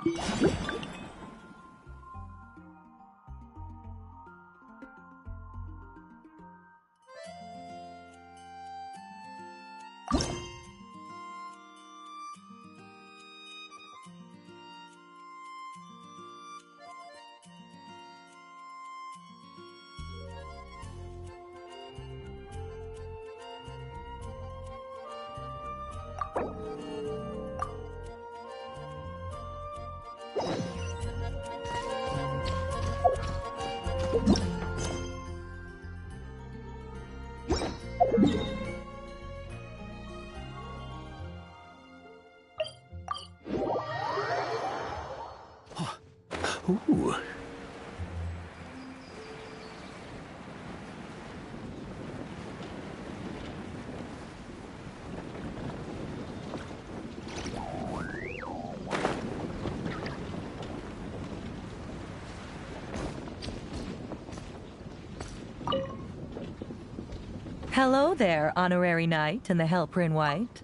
Ooh. Hello there, Honorary Knight and the Helper in White.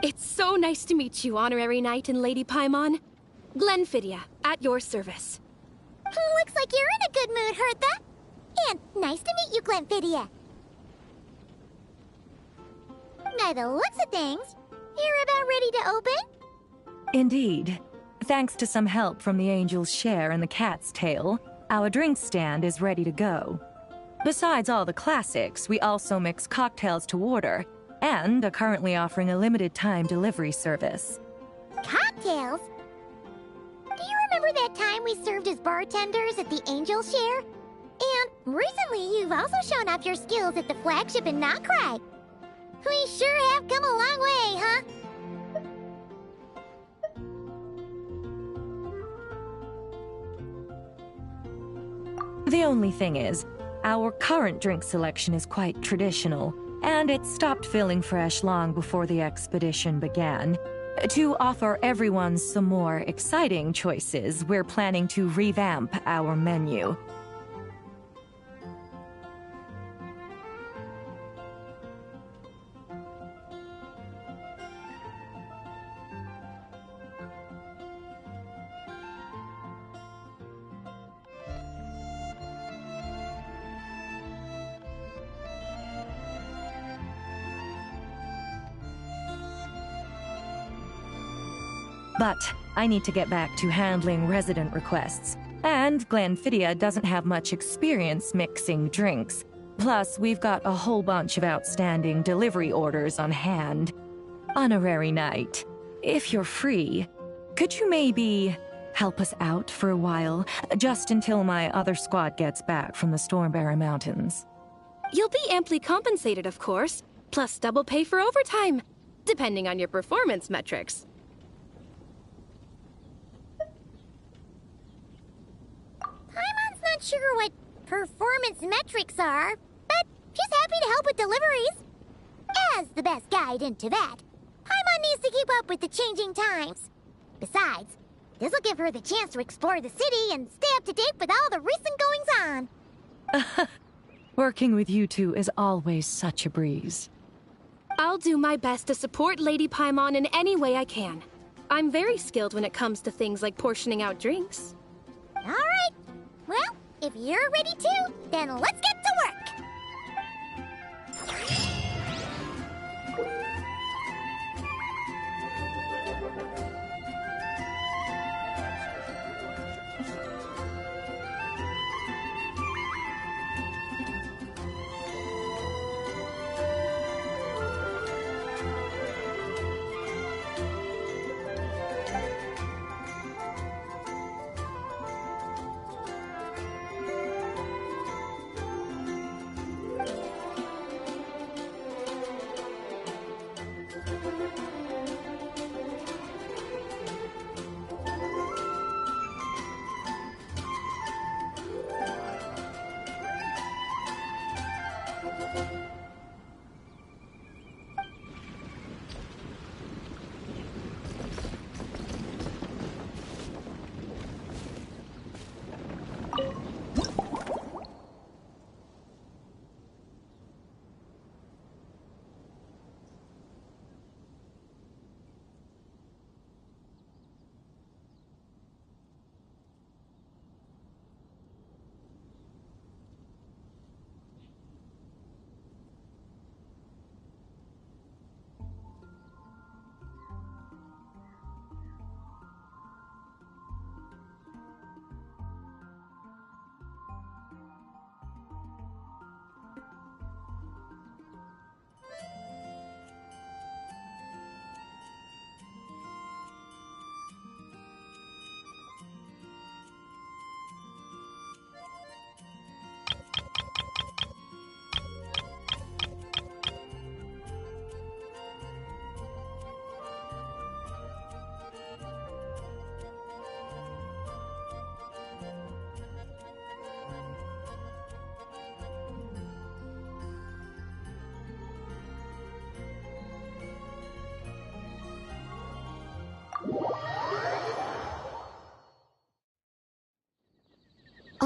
It's so nice to meet you, Honorary Knight and Lady Paimon. Glenfidia, at your service. Looks like you're in a good mood, Hertha. And nice to meet you, Glenfidia. By the looks of things, you're about ready to open? Indeed. Thanks to some help from the Angel's Share and the Cat's Tail, our drink stand is ready to go. Besides all the classics, we also mix cocktails to order, and are currently offering a limited-time delivery service. Cocktails? Do you remember that time we served as bartenders at the Angel's Share? And recently, you've also shown off your skills at the flagship in Knockcry. We sure have come a long way, huh? The only thing is, our current drink selection is quite traditional, and it stopped feeling fresh long before the expedition began. To offer everyone some more exciting choices, we're planning to revamp our menu. But I need to get back to handling resident requests, and Glenfidia doesn't have much experience mixing drinks. Plus, we've got a whole bunch of outstanding delivery orders on hand. Honorary Knight, if you're free, could you maybe help us out for a while, just until my other squad gets back from the Stormbearer Mountains? You'll be amply compensated, of course, plus double pay for overtime, depending on your performance metrics. Paimon's not sure what performance metrics are, but she's happy to help with deliveries. As the best guide into that, Paimon needs to keep up with the changing times. Besides, this'll give her the chance to explore the city and stay up to date with all the recent goings-on. Working with you two is always such a breeze. I'll do my best to support Lady Paimon in any way I can. I'm very skilled when it comes to things like portioning out drinks. All right. Well, if you're ready to, then let's get to work.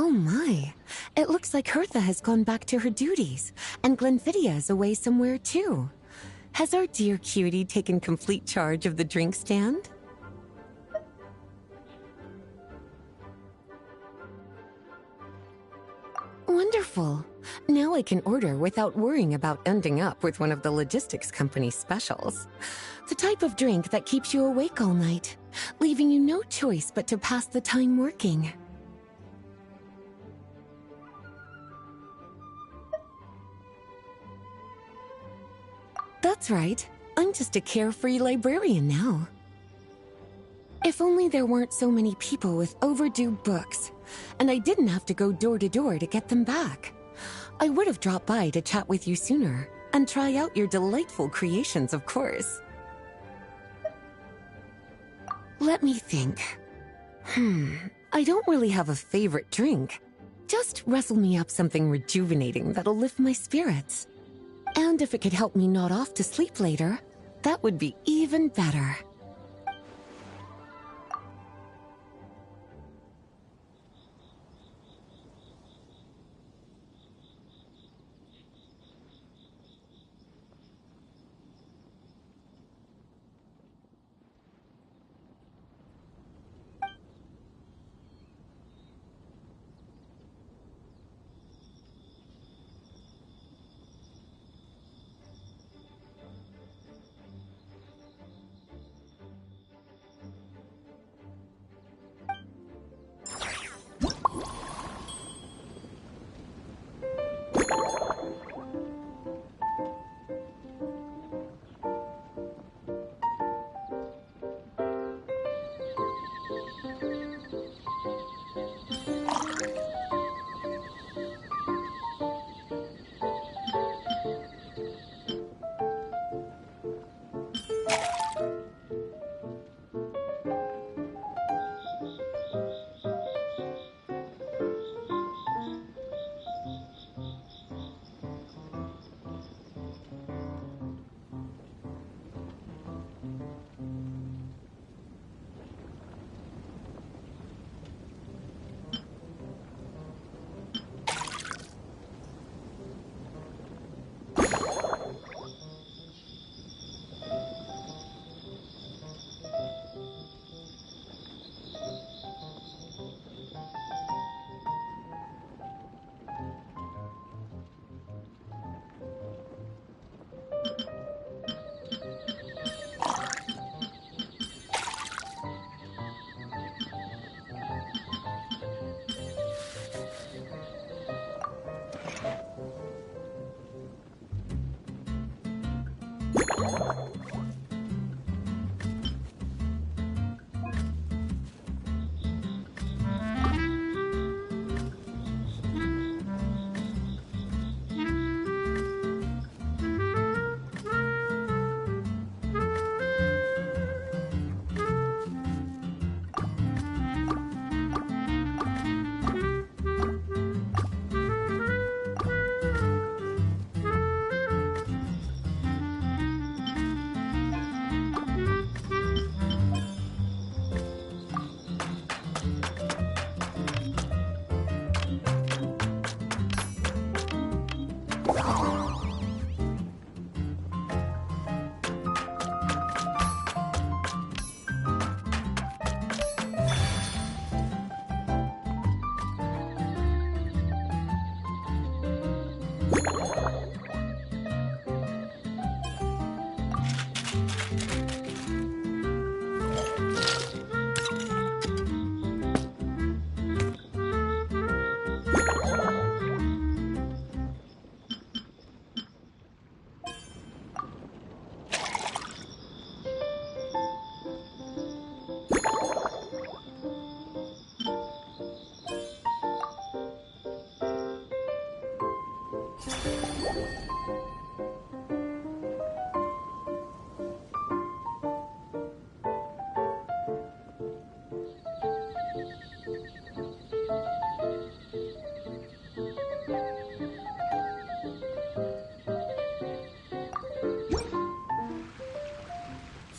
Oh my. It looks like Hertha has gone back to her duties, and Glenfidia is away somewhere too. Has our dear cutie taken complete charge of the drink stand? Wonderful. Now I can order without worrying about ending up with one of the logistics company's specials. The type of drink that keeps you awake all night, leaving you no choice but to pass the time working. That's right. I'm just a carefree librarian now. If only there weren't so many people with overdue books, and I didn't have to go door to door to get them back. I would have dropped by to chat with you sooner, and try out your delightful creations, of course. Let me think. I don't really have a favorite drink. Just wrestle me up something rejuvenating that'll lift my spirits. And if it could help me nod off to sleep later, that would be even better.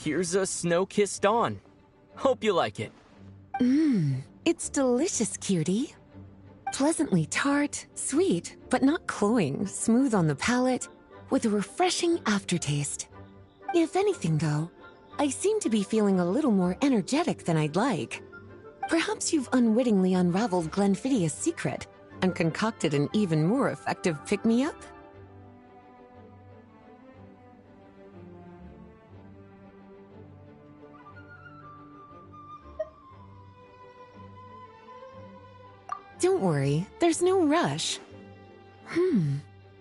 Here's a snow-kissed dawn. Hope you like it. It's delicious, cutie. Pleasantly tart, sweet, but not cloying, smooth on the palate, with a refreshing aftertaste. If anything, though, I seem to be feeling a little more energetic than I'd like. Perhaps you've unwittingly unraveled Glenfiddia's secret and concocted an even more effective pick-me-up? Don't worry, there's no rush.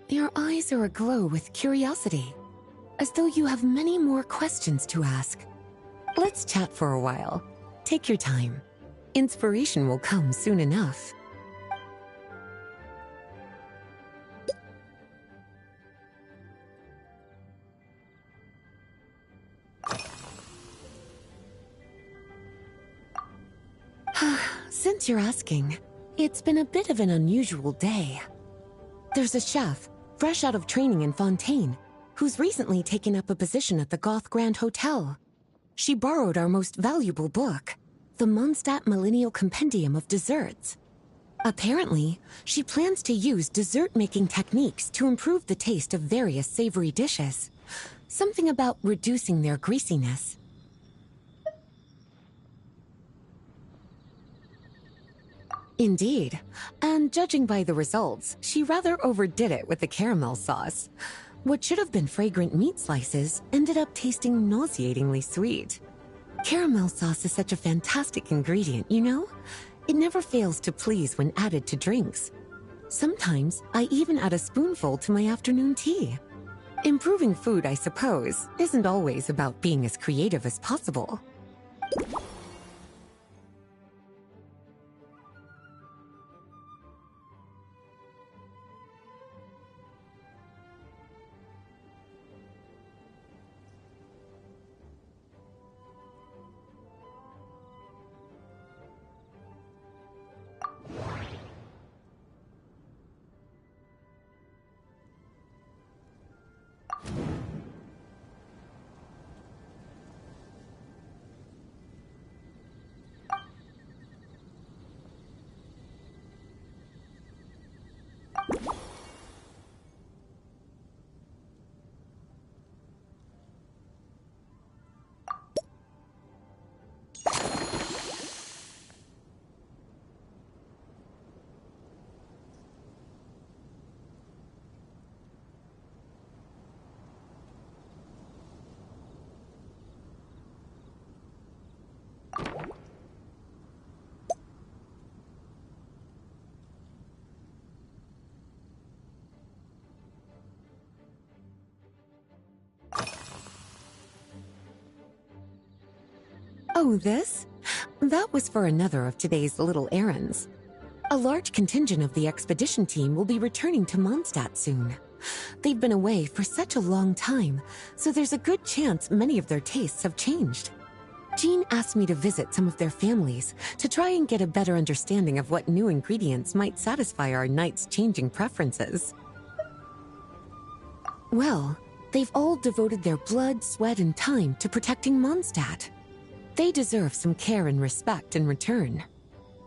Your eyes are aglow with curiosity, as though you have many more questions to ask. Let's chat for a while. Take your time. Inspiration will come soon enough. Since you're asking, it's been a bit of an unusual day. There's a chef, fresh out of training in Fontaine, who's recently taken up a position at the Goth Grand Hotel. She borrowed our most valuable book, the Mondstadt Millennial Compendium of Desserts. Apparently, she plans to use dessert-making techniques to improve the taste of various savory dishes. Something about reducing their greasiness. Indeed, and judging by the results, she rather overdid it with the caramel sauce. What should have been fragrant meat slices ended up tasting nauseatingly sweet. Caramel sauce is such a fantastic ingredient, you know? It never fails to please when added to drinks. Sometimes, I even add a spoonful to my afternoon tea. Improving food, I suppose, isn't always about being as creative as possible. Oh, this? That was for another of today's little errands. A large contingent of the expedition team will be returning to Mondstadt soon. They've been away for such a long time, so there's a good chance many of their tastes have changed. Jean asked me to visit some of their families to try and get a better understanding of what new ingredients might satisfy our knights' changing preferences. Well, they've all devoted their blood, sweat, and time to protecting Mondstadt. They deserve some care and respect in return.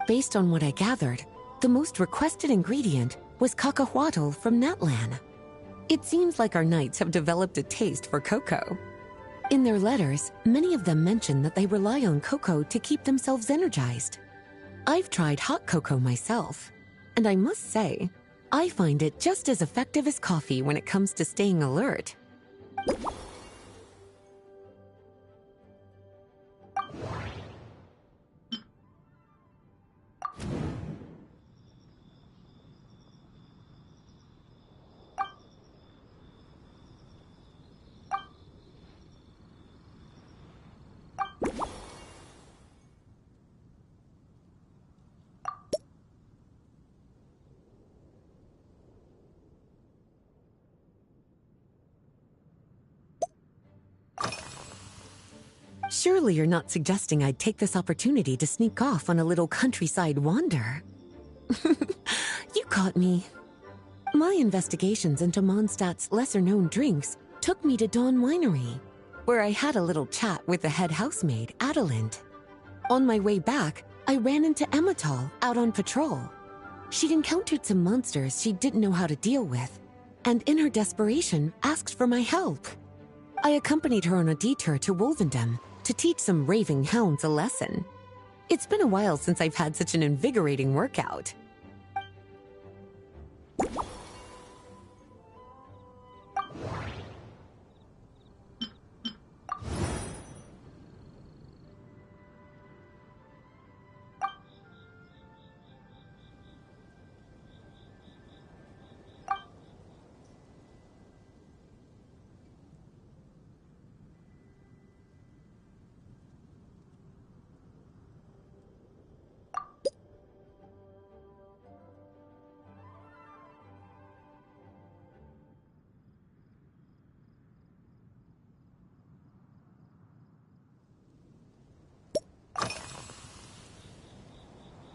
Based on what I gathered, the most requested ingredient was cacahuatl from Natlan. It seems like our knights have developed a taste for cocoa. In their letters, many of them mention that they rely on cocoa to keep themselves energized. I've tried hot cocoa myself, and I must say, I find it just as effective as coffee when it comes to staying alert. Surely you're not suggesting I'd take this opportunity to sneak off on a little countryside wander. You caught me. My investigations into Mondstadt's lesser-known drinks took me to Dawn Winery, where I had a little chat with the head housemaid, Adelind. On my way back, I ran into Emmetall out on patrol. She'd encountered some monsters she didn't know how to deal with, and in her desperation, asked for my help. I accompanied her on a detour to Wolvendom to teach some raving hounds a lesson. It's been a while since I've had such an invigorating workout.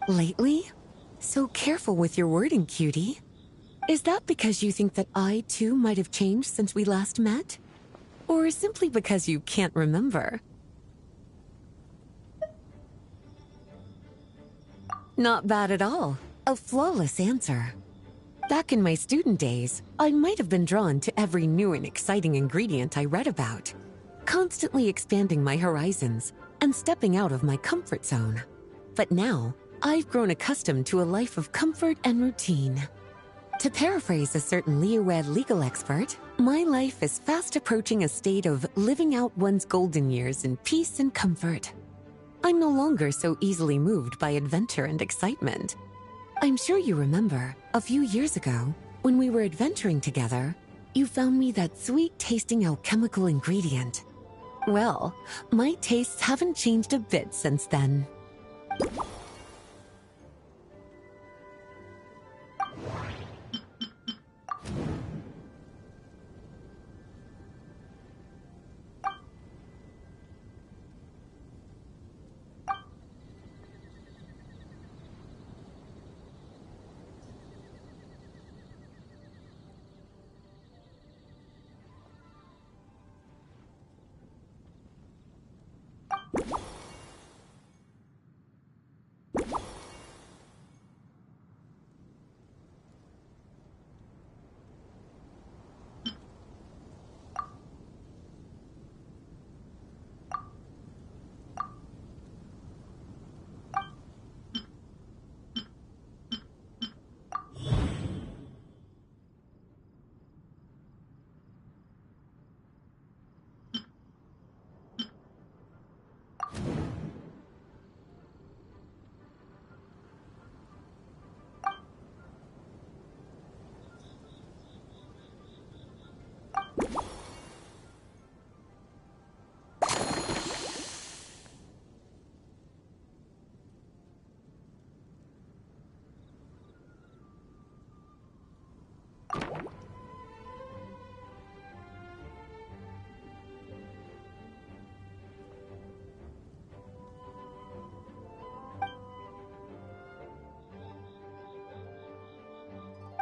Lately? So careful with your wording, cutie. Is that because you think that I, too, might have changed since we last met? Or simply because you can't remember? Not bad at all. A flawless answer. Back in my student days, I might have been drawn to every new and exciting ingredient I read about, constantly expanding my horizons and stepping out of my comfort zone. But now, I've grown accustomed to a life of comfort and routine. To paraphrase a certain Leo-Ed legal expert, my life is fast approaching a state of living out one's golden years in peace and comfort. I'm no longer so easily moved by adventure and excitement. I'm sure you remember, a few years ago, when we were adventuring together, you found me that sweet-tasting alchemical ingredient. Well, my tastes haven't changed a bit since then.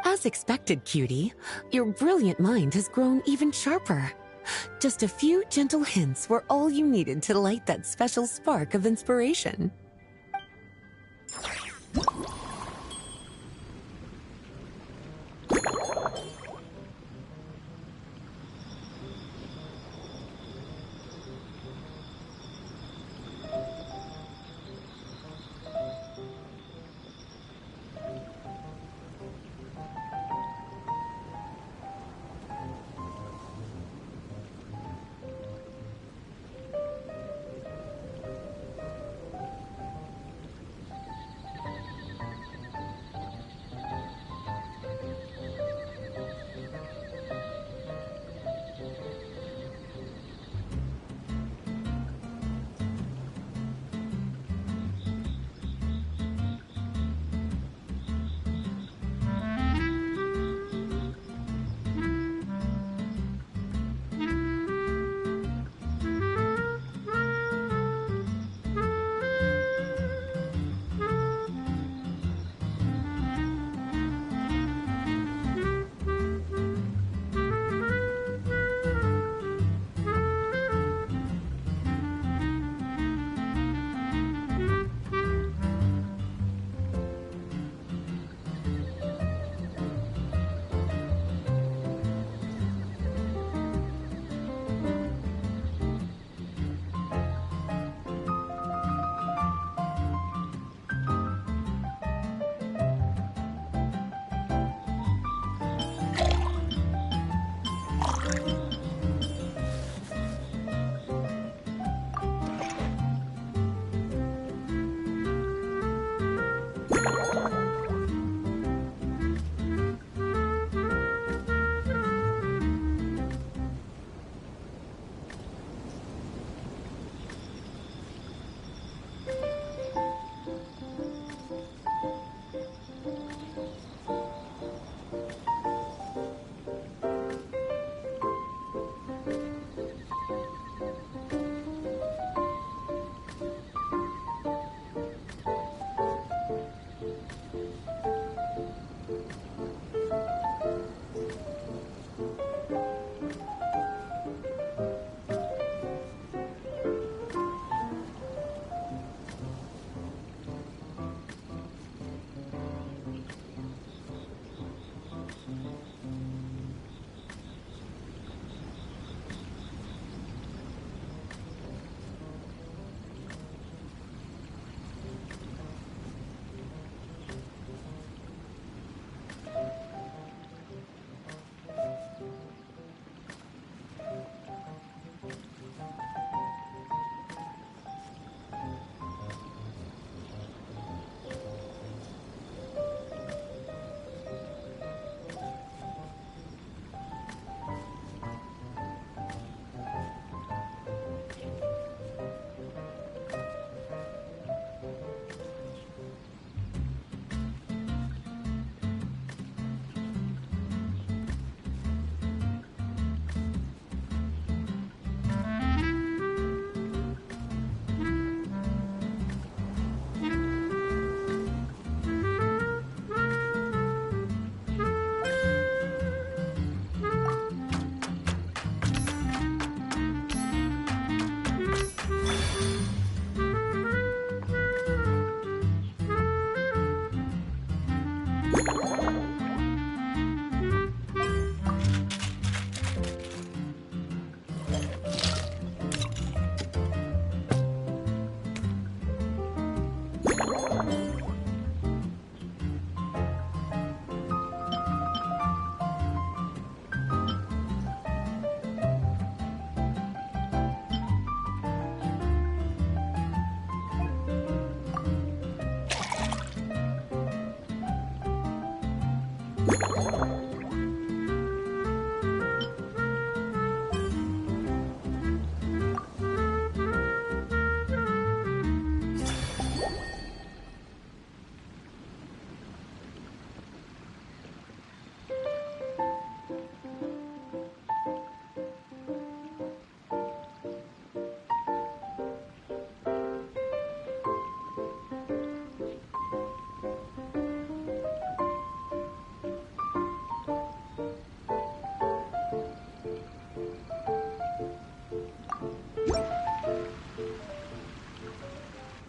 As expected, cutie, your brilliant mind has grown even sharper. Just a few gentle hints were all you needed to light that special spark of inspiration.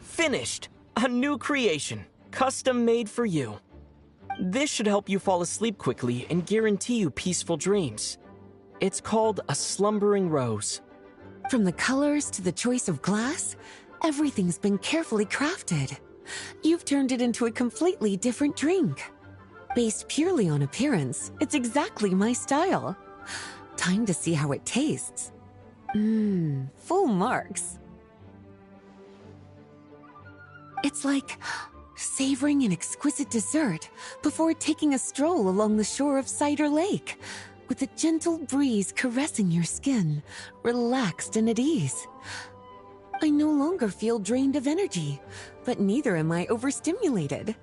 Finished! A new creation, custom made for you. This should help you fall asleep quickly and guarantee you peaceful dreams. It's called a slumbering rose. From the colors to the choice of glass, everything's been carefully crafted. You've turned it into a completely different drink. Based purely on appearance, it's exactly my style. Time to see how it tastes. Full marks. It's like savoring an exquisite dessert before taking a stroll along the shore of Cider Lake, with a gentle breeze caressing your skin, relaxed and at ease. I no longer feel drained of energy, but neither am I overstimulated.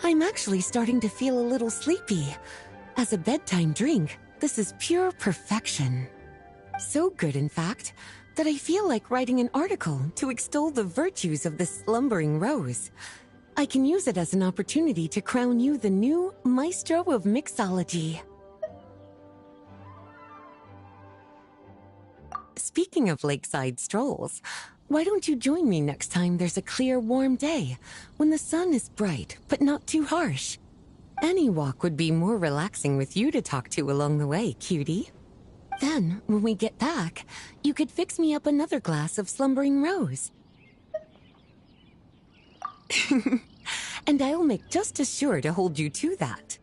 I'm actually starting to feel a little sleepy. As a bedtime drink, this is pure perfection. So good, in fact, that I feel like writing an article to extol the virtues of the slumbering rose. I can use it as an opportunity to crown you the new maestro of mixology. Speaking of lakeside strolls, why don't you join me next time there's a clear, warm day, when the sun is bright but not too harsh? Any walk would be more relaxing with you to talk to along the way, cutie. Then, when we get back, you could fix me up another glass of slumbering rose. And I'll make just as sure to hold you to that.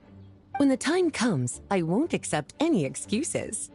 When the time comes, I won't accept any excuses.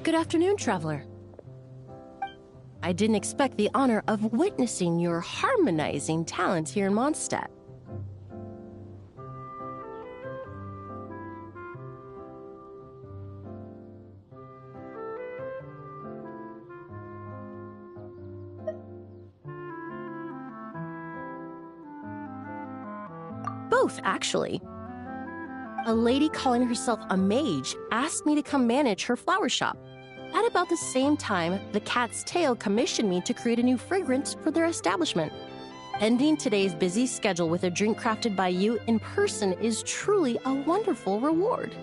Good afternoon, traveler. I didn't expect the honor of witnessing your harmonizing talent here in Mondstadt. Both, actually. A lady calling herself a mage asked me to come manage her flower shop. At about the same time, the Cat's Tail commissioned me to create a new fragrance for their establishment. Ending today's busy schedule with a drink crafted by you in person is truly a wonderful reward.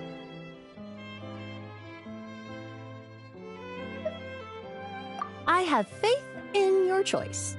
I have faith in your choice.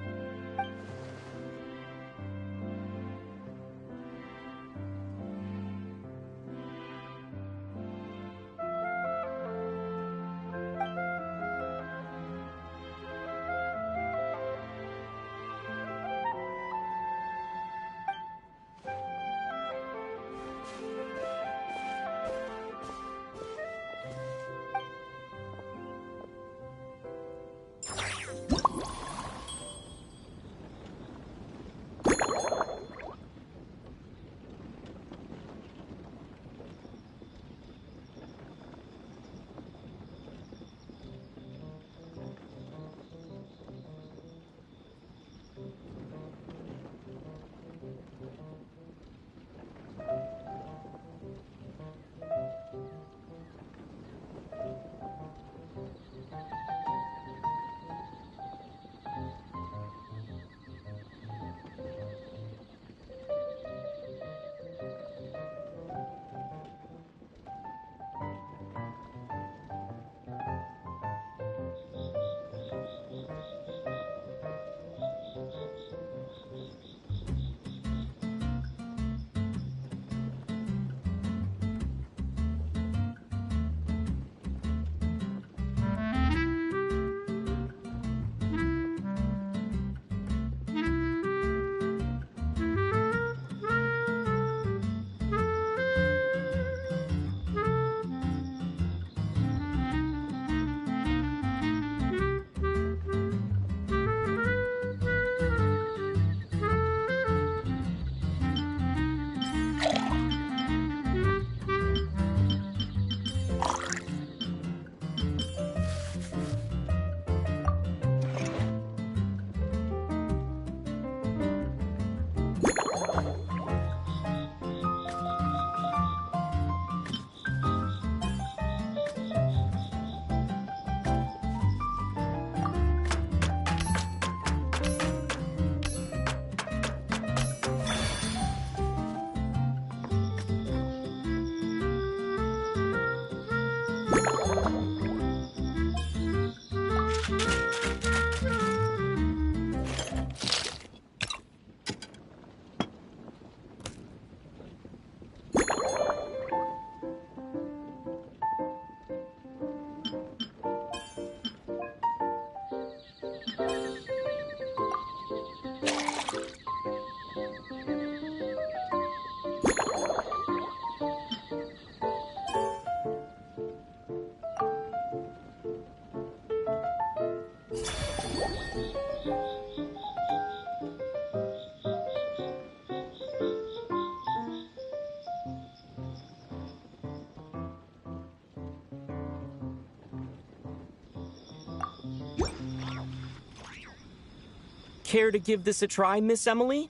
Care to give this a try, Miss Emily?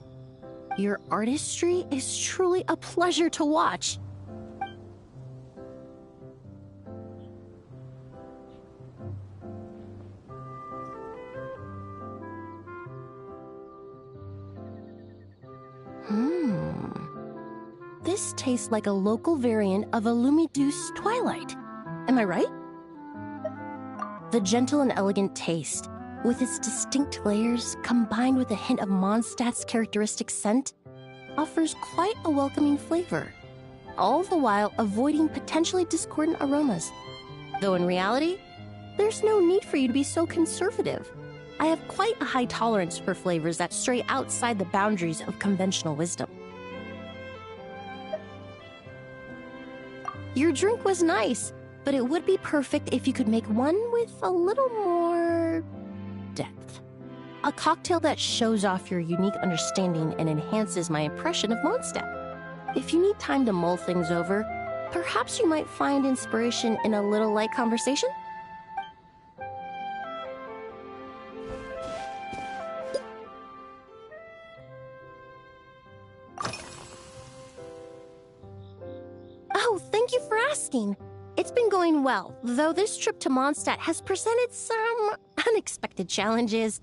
Your artistry is truly a pleasure to watch. This tastes like a local variant of a Lumiduce Twilight. Am I right? The gentle and elegant taste, with its distinct layers combined with a hint of Mondstadt's characteristic scent, offers quite a welcoming flavor, all the while avoiding potentially discordant aromas. Though in reality, there's no need for you to be so conservative. I have quite a high tolerance for flavors that stray outside the boundaries of conventional wisdom. Your drink was nice, but it would be perfect if you could make one with a little more depth. A cocktail that shows off your unique understanding and enhances my impression of Mondstadt. If you need time to mull things over, perhaps you might find inspiration in a little light conversation? Oh, thank you for asking. It's been going well, though this trip to Mondstadt has presented some unexpected challenges.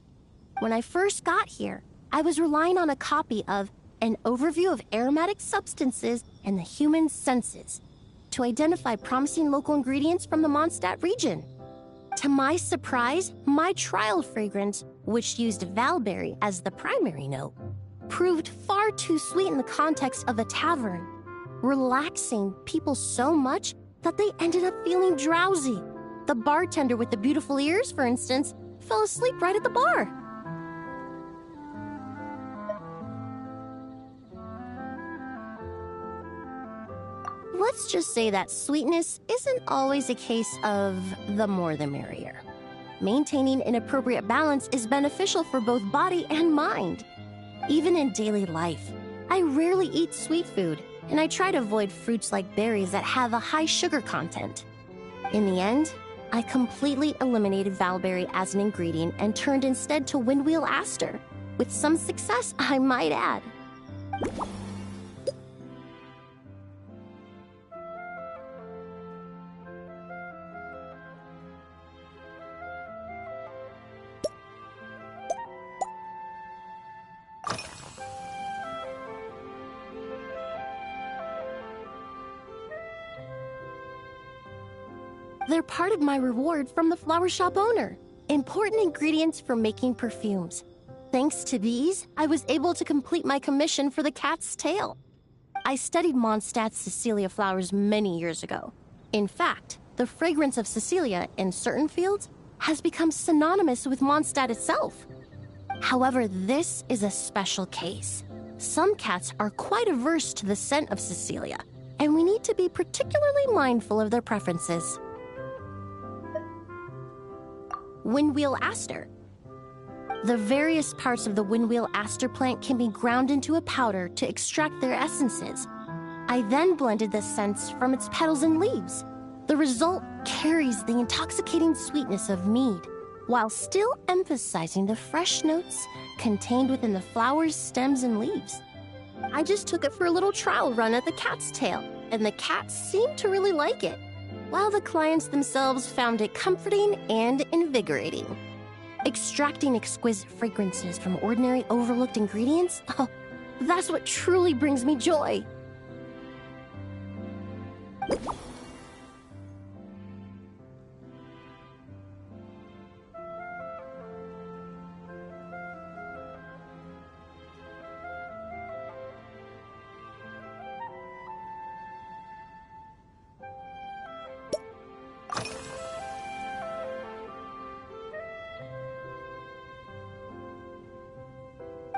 When I first got here, I was relying on a copy of An Overview of Aromatic Substances and the Human Senses to identify promising local ingredients from the Mondstadt region. To my surprise, my trial fragrance, which used Valberry as the primary note, proved far too sweet in the context of a tavern, relaxing people so much that they ended up feeling drowsy. The bartender with the beautiful ears, for instance, fell asleep right at the bar. Let's just say that sweetness isn't always a case of the more the merrier. Maintaining an appropriate balance is beneficial for both body and mind. Even in daily life, I rarely eat sweet food, and I try to avoid fruits like berries that have a high sugar content. In the end, I completely eliminated Valberry as an ingredient and turned instead to Windwheel Aster, with some success, I might add. They're part of my reward from the flower shop owner. Important ingredients for making perfumes. Thanks to these, I was able to complete my commission for the cat's tail. I studied Mondstadt's Cecilia flowers many years ago. In fact, the fragrance of Cecilia in certain fields has become synonymous with Mondstadt itself. However, this is a special case. Some cats are quite averse to the scent of Cecilia, and we need to be particularly mindful of their preferences. Windwheel Aster. The various parts of the Windwheel Aster plant can be ground into a powder to extract their essences. I then blended the scents from its petals and leaves. The result carries the intoxicating sweetness of mead, while still emphasizing the fresh notes contained within the flowers, stems, and leaves. I just took it for a little trial run at the cat's tail, and the cats seemed to really like it, while the clients themselves found it comforting and invigorating. Extracting exquisite fragrances from ordinary overlooked ingredients? Oh, that's what truly brings me joy.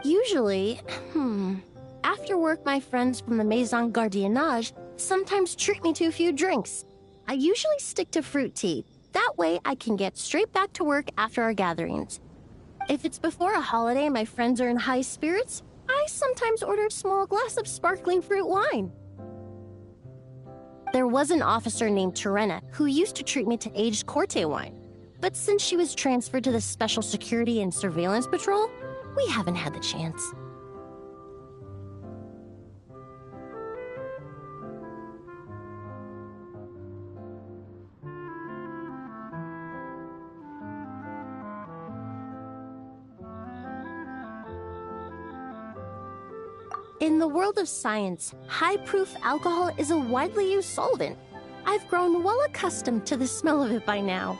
Usually, after work, my friends from the Maison Gardiennage sometimes treat me to a few drinks. I usually stick to fruit tea. That way I can get straight back to work after our gatherings. If it's before a holiday and my friends are in high spirits, I sometimes order a small glass of sparkling fruit wine. There was an officer named Terena who used to treat me to aged Corte wine. But since she was transferred to the Special Security and Surveillance Patrol, we haven't had the chance. In the world of science, high-proof alcohol is a widely used solvent. I've grown well accustomed to the smell of it by now.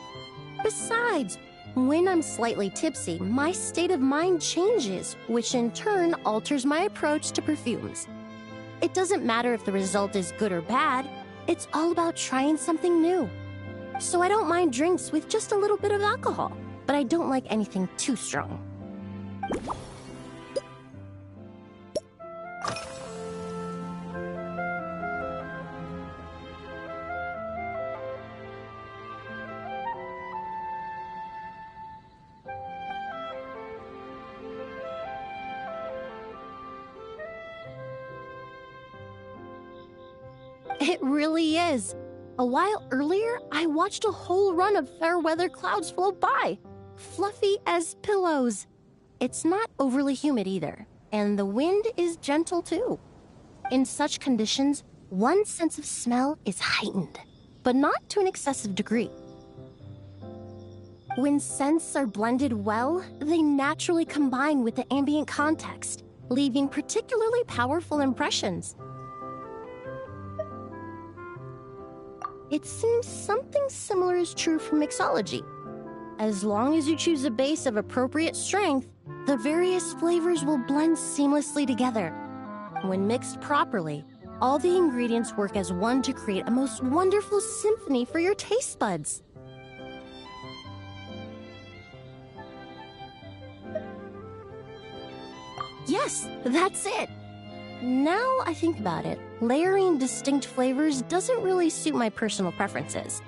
Besides, when I'm slightly tipsy, my state of mind changes, which in turn alters my approach to perfumes. It doesn't matter if the result is good or bad, it's all about trying something new. So I don't mind drinks with just a little bit of alcohol, but I don't like anything too strong. It really is. A while earlier, I watched a whole run of fair weather clouds float by, fluffy as pillows. It's not overly humid either, and the wind is gentle too. In such conditions, one's sense of smell is heightened, but not to an excessive degree. When scents are blended well, they naturally combine with the ambient context, leaving particularly powerful impressions. It seems something similar is true for mixology. As long as you choose a base of appropriate strength, the various flavors will blend seamlessly together. When mixed properly, all the ingredients work as one to create a most wonderful symphony for your taste buds. Yes, that's it. Now I think about it, layering distinct flavors doesn't really suit my personal preferences.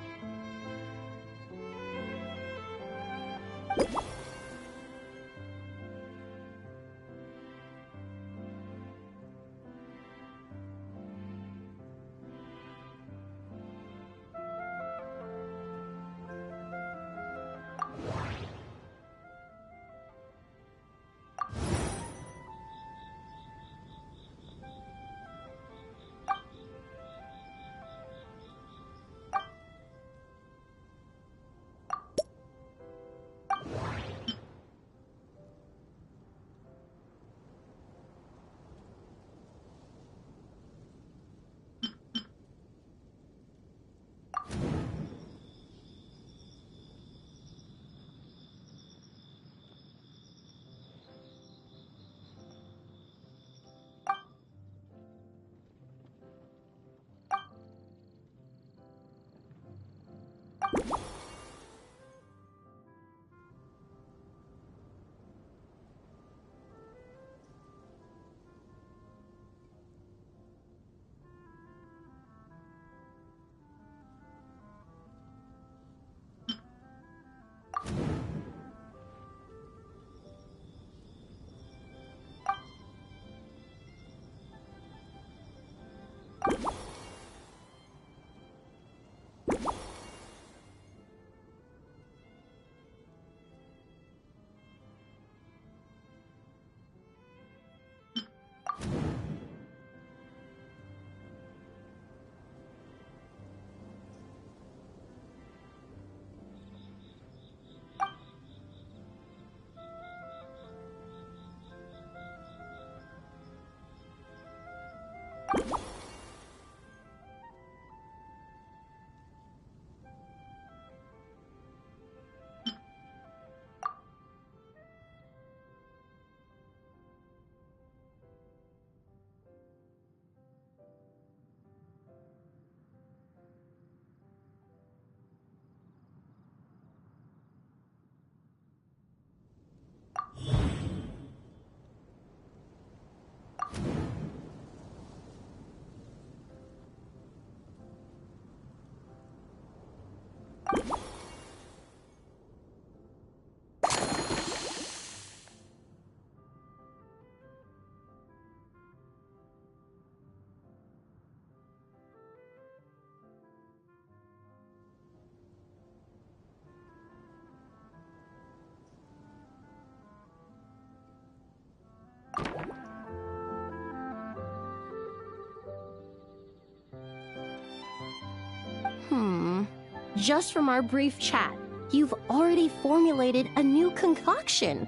Just from our brief chat, you've already formulated a new concoction.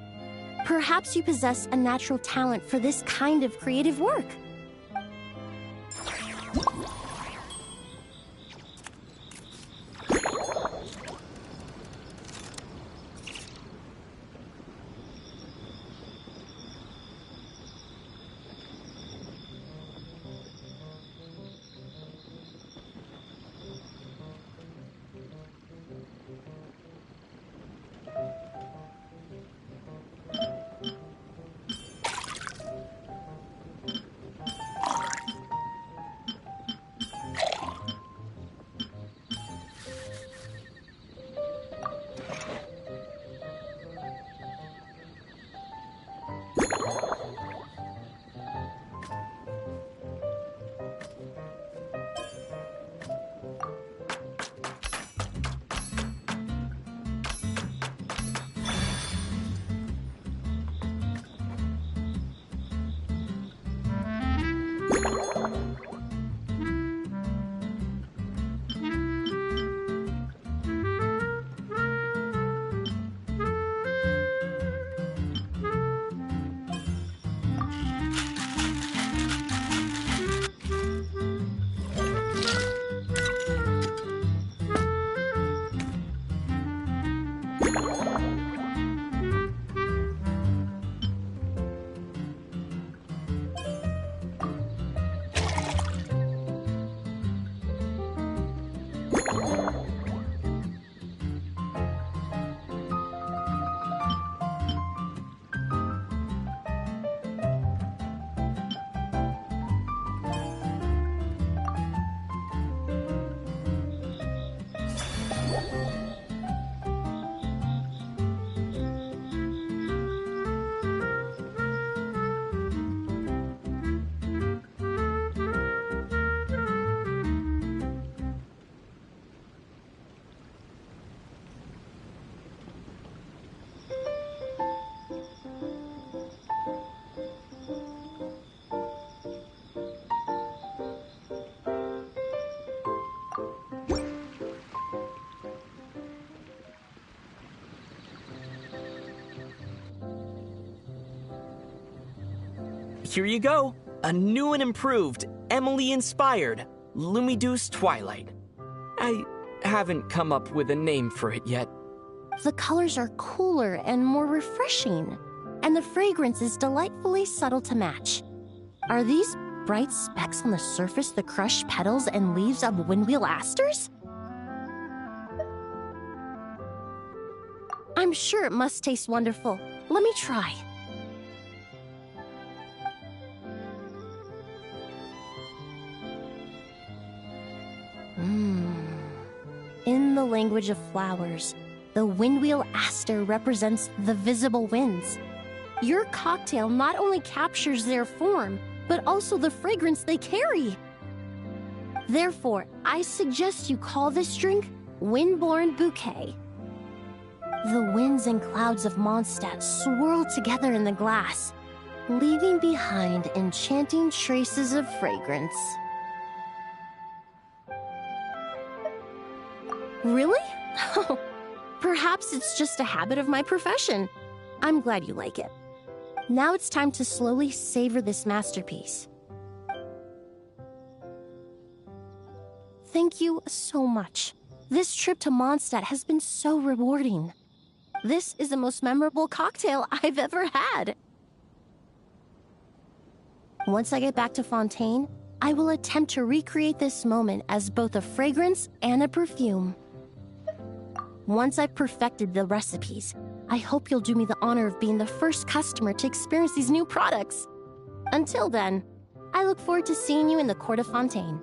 Perhaps you possess a natural talent for this kind of creative work. Here you go. A new and improved, Emily-inspired Lumiduce Twilight. I haven't come up with a name for it yet. The colors are cooler and more refreshing, and the fragrance is delightfully subtle to match. Are these bright specks on the surface the crushed petals and leaves of windwheel asters? I'm sure it must taste wonderful. Let me try. In the language of flowers, the windwheel aster represents the visible winds. Your cocktail not only captures their form, but also the fragrance they carry. Therefore, I suggest you call this drink Windborne Bouquet. The winds and clouds of Mondstadt swirl together in the glass, leaving behind enchanting traces of fragrance. Really? Oh, perhaps it's just a habit of my profession. I'm glad you like it. Now it's time to slowly savor this masterpiece. Thank you so much. This trip to Mondstadt has been so rewarding. This is the most memorable cocktail I've ever had. Once I get back to Fontaine, I will attempt to recreate this moment as both a fragrance and a perfume. Once I've perfected the recipes, I hope you'll do me the honor of being the first customer to experience these new products. Until then, I look forward to seeing you in the Court of Fontaine.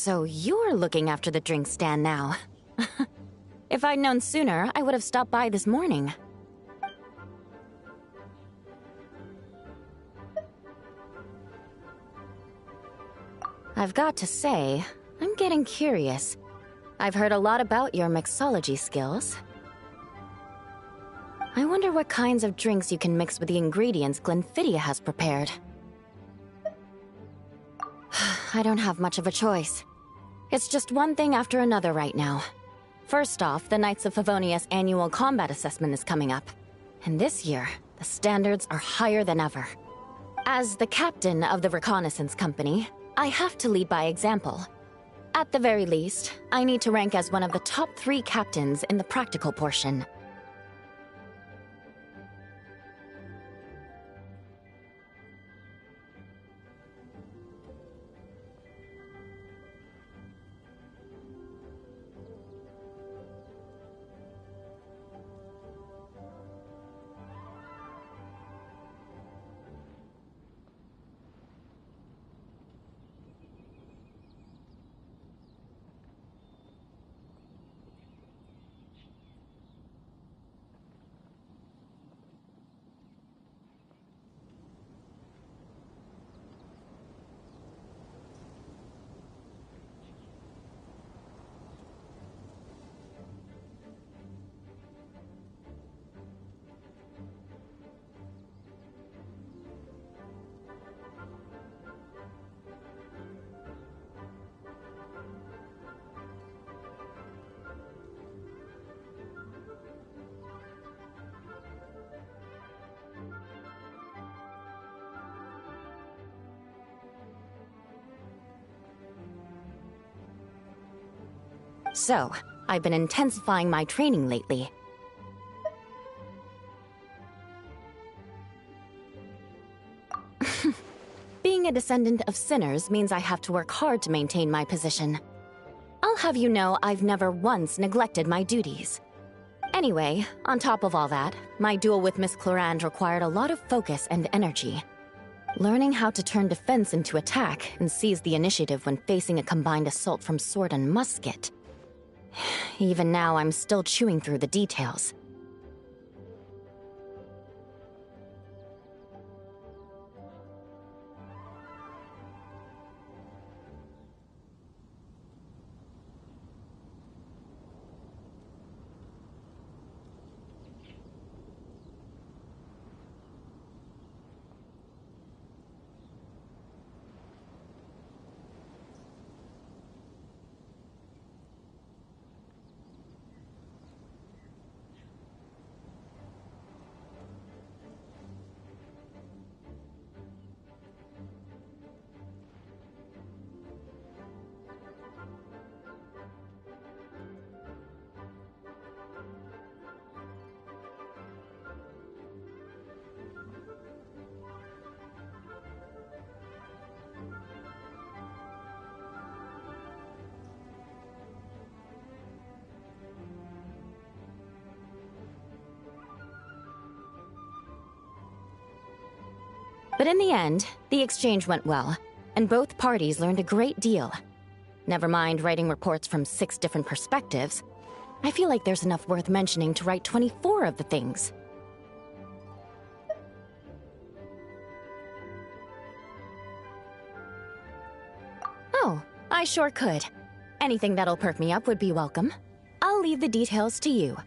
So you're looking after the drink stand now. If I'd known sooner, I would have stopped by this morning. I've got to say, I'm getting curious. I've heard a lot about your mixology skills. I wonder what kinds of drinks you can mix with the ingredients Glenfiddia has prepared. I don't have much of a choice. It's just one thing after another right now. First off, the Knights of Favonia's annual combat assessment is coming up. And this year, the standards are higher than ever. As the captain of the reconnaissance company, I have to lead by example. At the very least, I need to rank as one of the top 3 captains in the practical portion. So, I've been intensifying my training lately. Being a descendant of sinners means I have to work hard to maintain my position. I'll have you know I've never once neglected my duties. Anyway, on top of all that, my duel with Miss Clorand required a lot of focus and energy. Learning how to turn defense into attack and seize the initiative when facing a combined assault from sword and musket. Even now, I'm still chewing through the details. But in the end, the exchange went well, and both parties learned a great deal. Never mind writing reports from 6 different perspectives, I feel like there's enough worth mentioning to write 24 of the things. Oh, I sure could. Anything that'll perk me up would be welcome. I'll leave the details to you.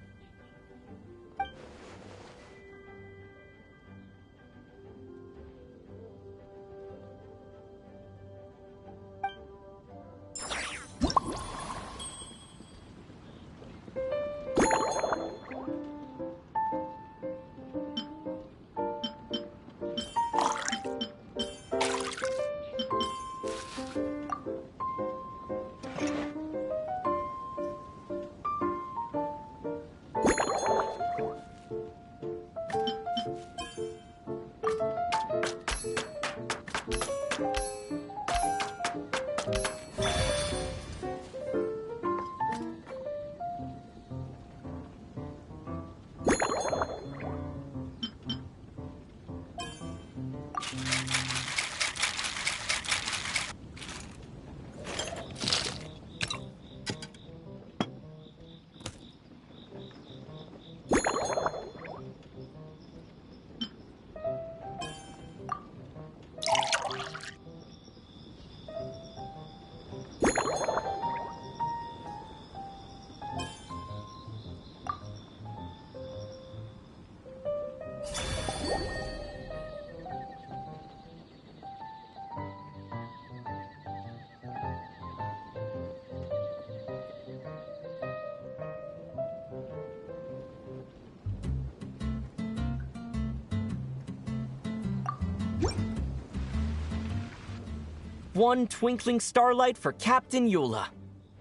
One twinkling starlight for Captain Eula.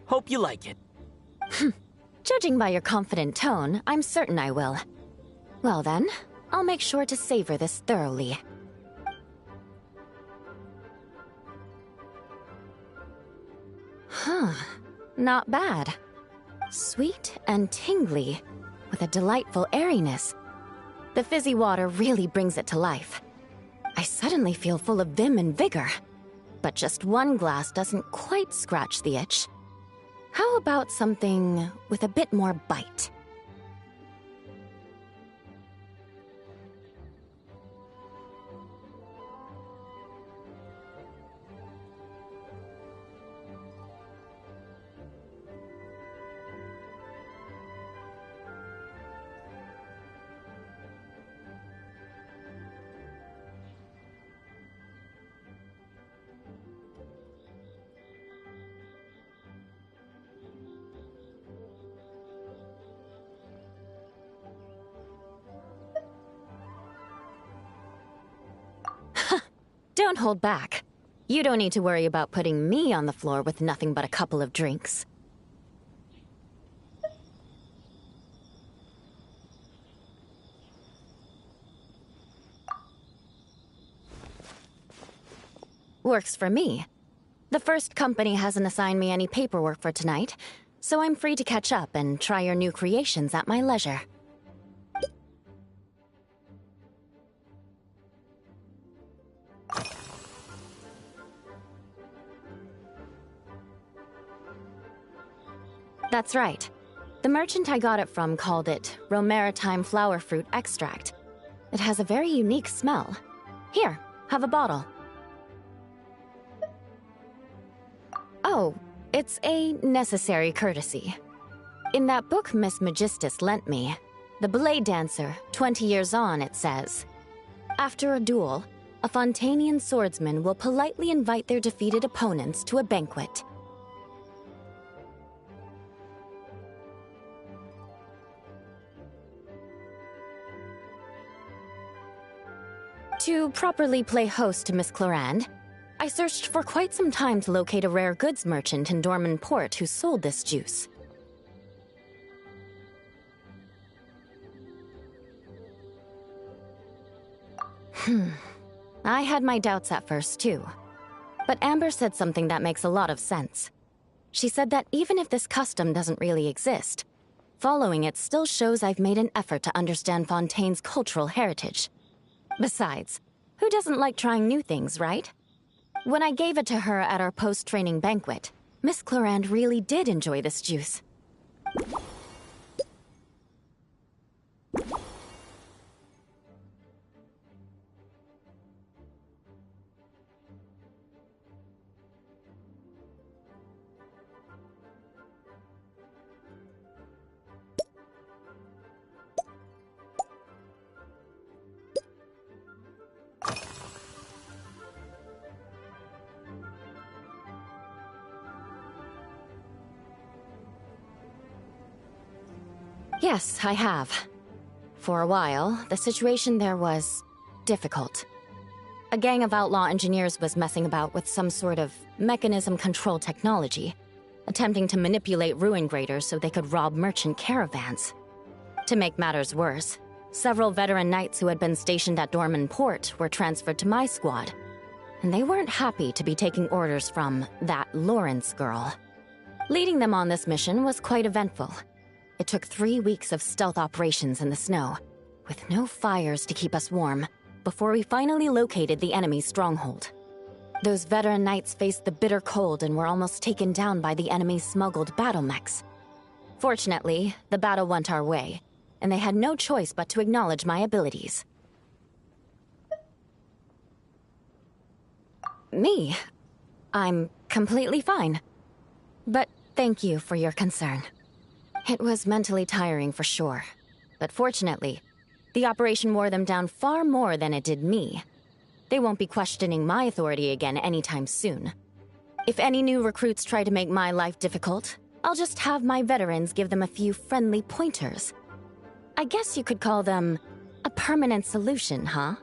Hope you like it. Judging by your confident tone, I'm certain I will. Well then, I'll make sure to savor this thoroughly. Huh. Not bad. Sweet and tingly, with a delightful airiness. The fizzy water really brings it to life. I suddenly feel full of vim and vigor. But just one glass doesn't quite scratch the itch. How about something with a bit more bite? Don't hold back. You don't need to worry about putting me on the floor with nothing but a couple of drinks. Works for me. The first company hasn't assigned me any paperwork for tonight, so I'm free to catch up and try your new creations at my leisure. That's right. The merchant I got it from called it Romaritime Flower Fruit Extract. It has a very unique smell. Here, have a bottle. Oh, it's a necessary courtesy. In that book Miss Magistus lent me, The Blade Dancer, 20 Years On, it says, after a duel, a Fontanian swordsman will politely invite their defeated opponents to a banquet. To properly play host to Miss Clorinde, I searched for quite some time to locate a rare goods merchant in Dorman Port who sold this juice. I had my doubts at first, too. But Amber said something that makes a lot of sense. She said that even if this custom doesn't really exist, following it still shows I've made an effort to understand Fontaine's cultural heritage. Besides, who doesn't like trying new things, right? When I gave it to her at our post-training banquet, Miss Clorinde really did enjoy this juice. Yes, I have. For a while, the situation there was difficult. A gang of outlaw engineers was messing about with some sort of mechanism control technology, attempting to manipulate ruin graders so they could rob merchant caravans. To make matters worse, several veteran knights who had been stationed at Dorman Port were transferred to my squad, and they weren't happy to be taking orders from that Lawrence girl. Leading them on this mission was quite eventful. It took 3 weeks of stealth operations in the snow, with no fires to keep us warm, before we finally located the enemy's stronghold. Those veteran knights faced the bitter cold and were almost taken down by the enemy's smuggled battle mechs. Fortunately, the battle went our way, and they had no choice but to acknowledge my abilities. Me? I'm completely fine. But thank you for your concern. It was mentally tiring for sure, but fortunately, the operation wore them down far more than it did me. They won't be questioning my authority again anytime soon. If any new recruits try to make my life difficult, I'll just have my veterans give them a few friendly pointers. I guess you could call them a permanent solution, huh?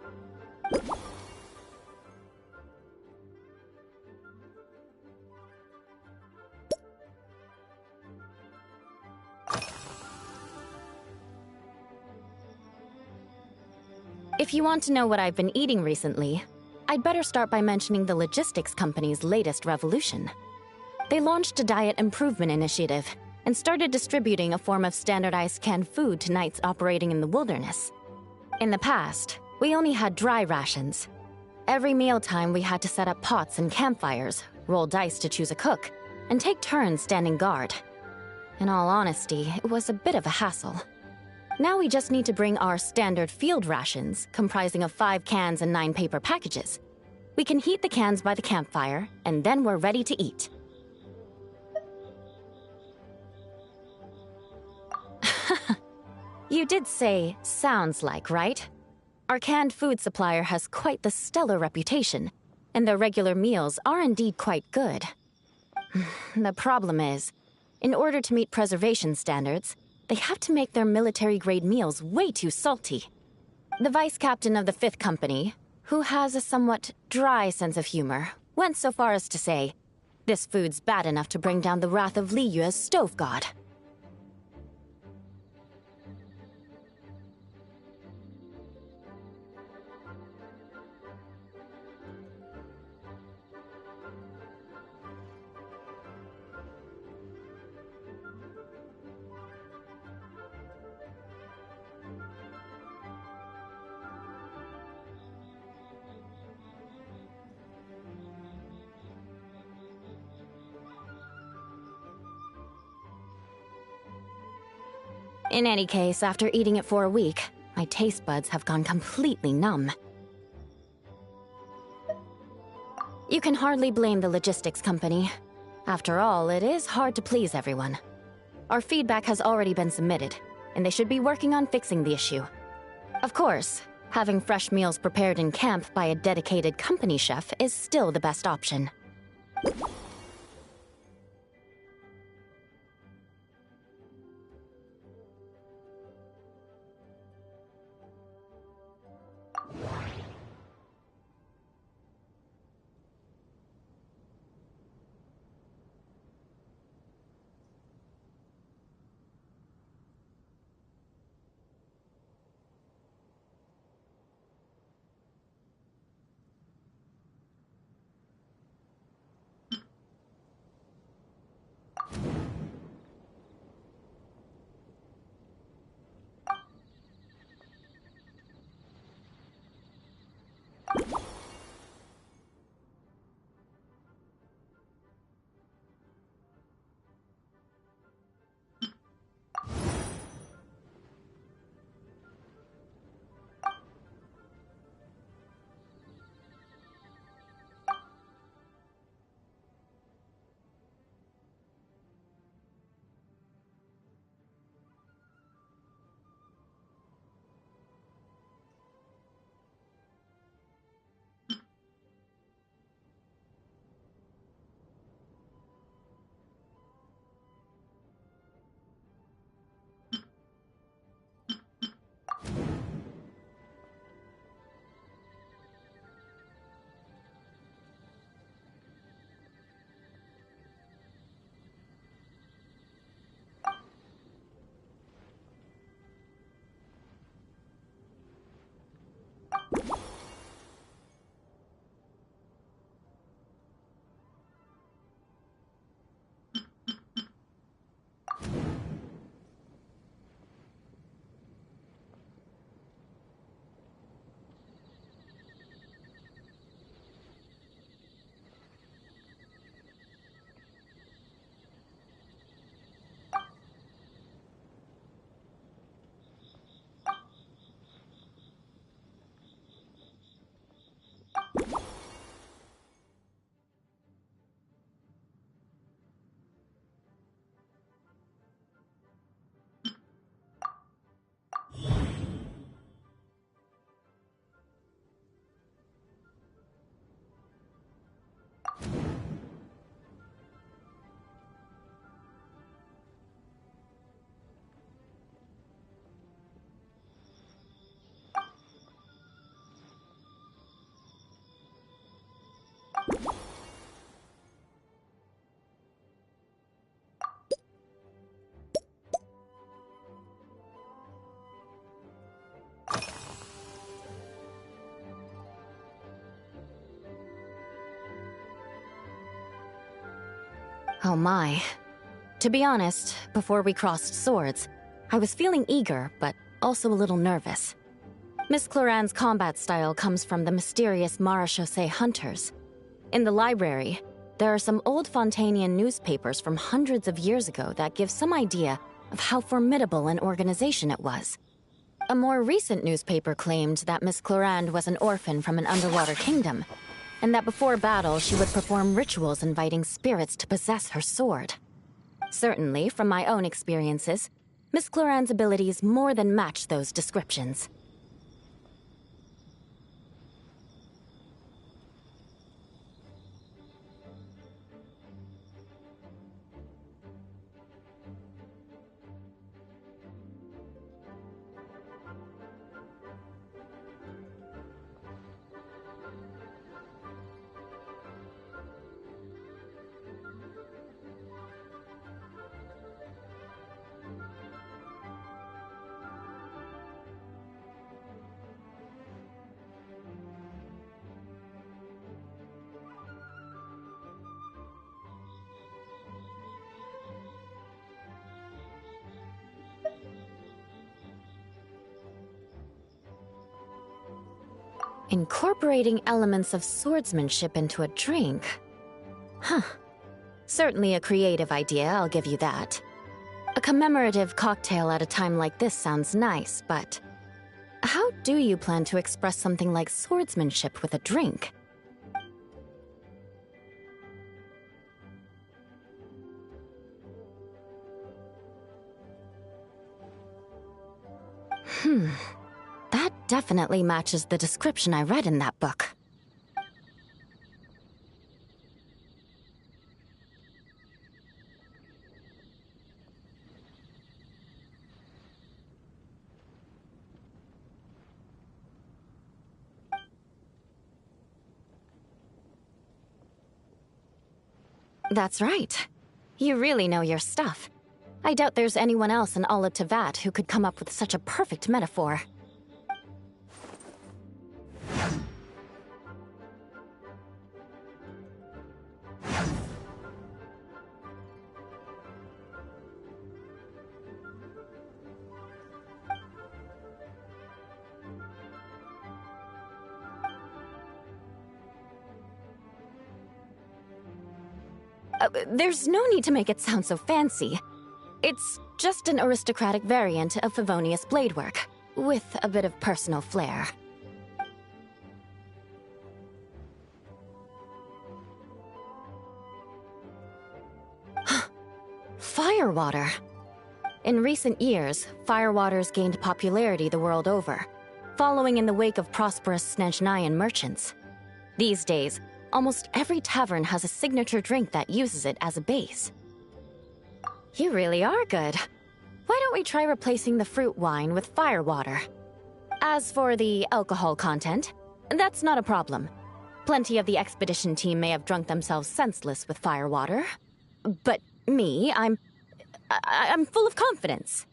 If you want to know what I've been eating recently, I'd better start by mentioning the logistics company's latest revolution. They launched a diet improvement initiative and started distributing a form of standardized canned food to knights operating in the wilderness. In the past, we only had dry rations. Every mealtime we had to set up pots and campfires, roll dice to choose a cook, and take turns standing guard. In all honesty, it was a bit of a hassle. Now we just need to bring our standard field rations, comprising of 5 cans and 9 paper packages. We can heat the cans by the campfire, and then we're ready to eat. You did say, sounds like, right? Our canned food supplier has quite the stellar reputation, and their regular meals are indeed quite good. The problem is, in order to meet preservation standards, they have to make their military-grade meals way too salty. The vice captain of the 5th Company, who has a somewhat dry sense of humor, went so far as to say, "This food's bad enough to bring down the wrath of Li Yue's stove god." In any case, after eating it for a week, my taste buds have gone completely numb. You can hardly blame the logistics company. After all, it is hard to please everyone. Our feedback has already been submitted, and they should be working on fixing the issue. Of course, having fresh meals prepared in camp by a dedicated company chef is still the best option. Oh my. To be honest, before we crossed swords, I was feeling eager, but also a little nervous. Miss Cloran's combat style comes from the mysterious Marechaussee hunters. In the library, there are some old Fontanian newspapers from hundreds of years ago that give some idea of how formidable an organization it was. A more recent newspaper claimed that Miss Cloran was an orphan from an underwater kingdom, and that before battle she would perform rituals inviting spirits to possess her sword. Certainly, from my own experiences, Miss Cloran's abilities more than match those descriptions. Incorporating elements of swordsmanship into a drink? Huh. Certainly a creative idea, I'll give you that. A commemorative cocktail at a time like this sounds nice, but how do you plan to express something like swordsmanship with a drink? That definitely matches the description I read in that book. That's right. You really know your stuff. I doubt there's anyone else in all of Tevat who could come up with such a perfect metaphor. There's no need to make it sound so fancy. It's just an aristocratic variant of Favonius bladework, with a bit of personal flair. Firewater. In recent years, firewaters gained popularity the world over, following in the wake of prosperous Snezhnayan merchants. These days, almost every tavern has a signature drink that uses it as a base. You really are good. Why don't we try replacing the fruit wine with firewater? As for the alcohol content, that's not a problem. Plenty of the expedition team may have drunk themselves senseless with firewater. But me, I'm full of confidence.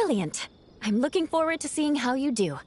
Brilliant! I'm looking forward to seeing how you do.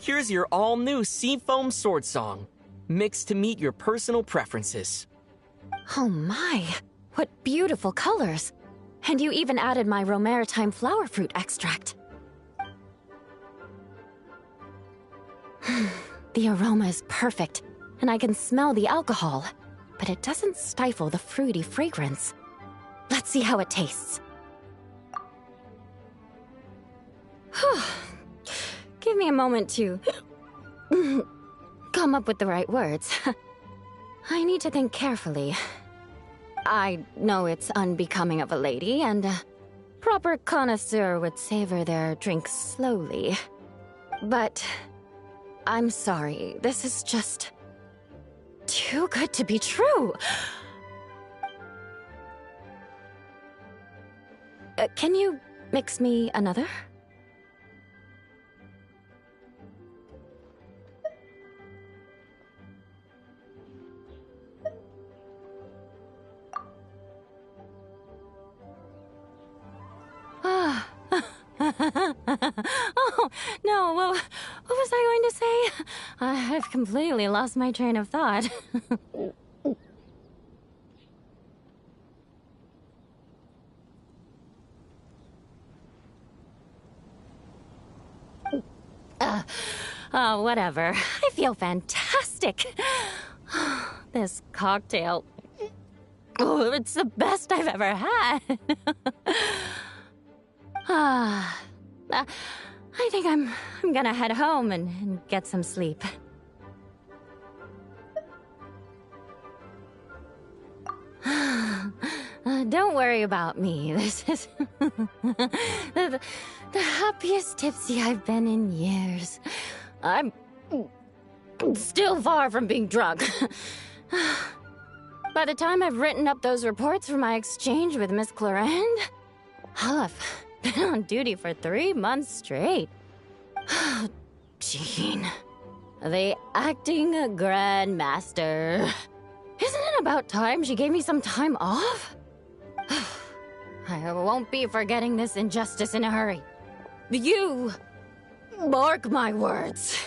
Here's your all-new Seafoam Sword Song, mixed to meet your personal preferences. Oh my, what beautiful colors! And you even added my Romaritime flower fruit extract. The aroma is perfect, and I can smell the alcohol, but it doesn't stifle the fruity fragrance. Let's see how it tastes. Give me a moment to come up with the right words. I need to think carefully. I know it's unbecoming of a lady, and a proper connoisseur would savor their drinks slowly. But I'm sorry, this is just too good to be true. Can you mix me another? Oh, no, what was I going to say? I've completely lost my train of thought. Whatever. I feel fantastic. This cocktail... Oh, it's the best I've ever had. I think I'm gonna head home and get some sleep. Don't worry about me. This is the happiest tipsy I've been in years. I'm still far from being drunk. By the time I've written up those reports for my exchange with Miss Clarend, I'll have been on duty for 3 months straight. Jean. The acting grandmaster. Isn't it about time she gave me some time off? I won't be forgetting this injustice in a hurry. You mark my words.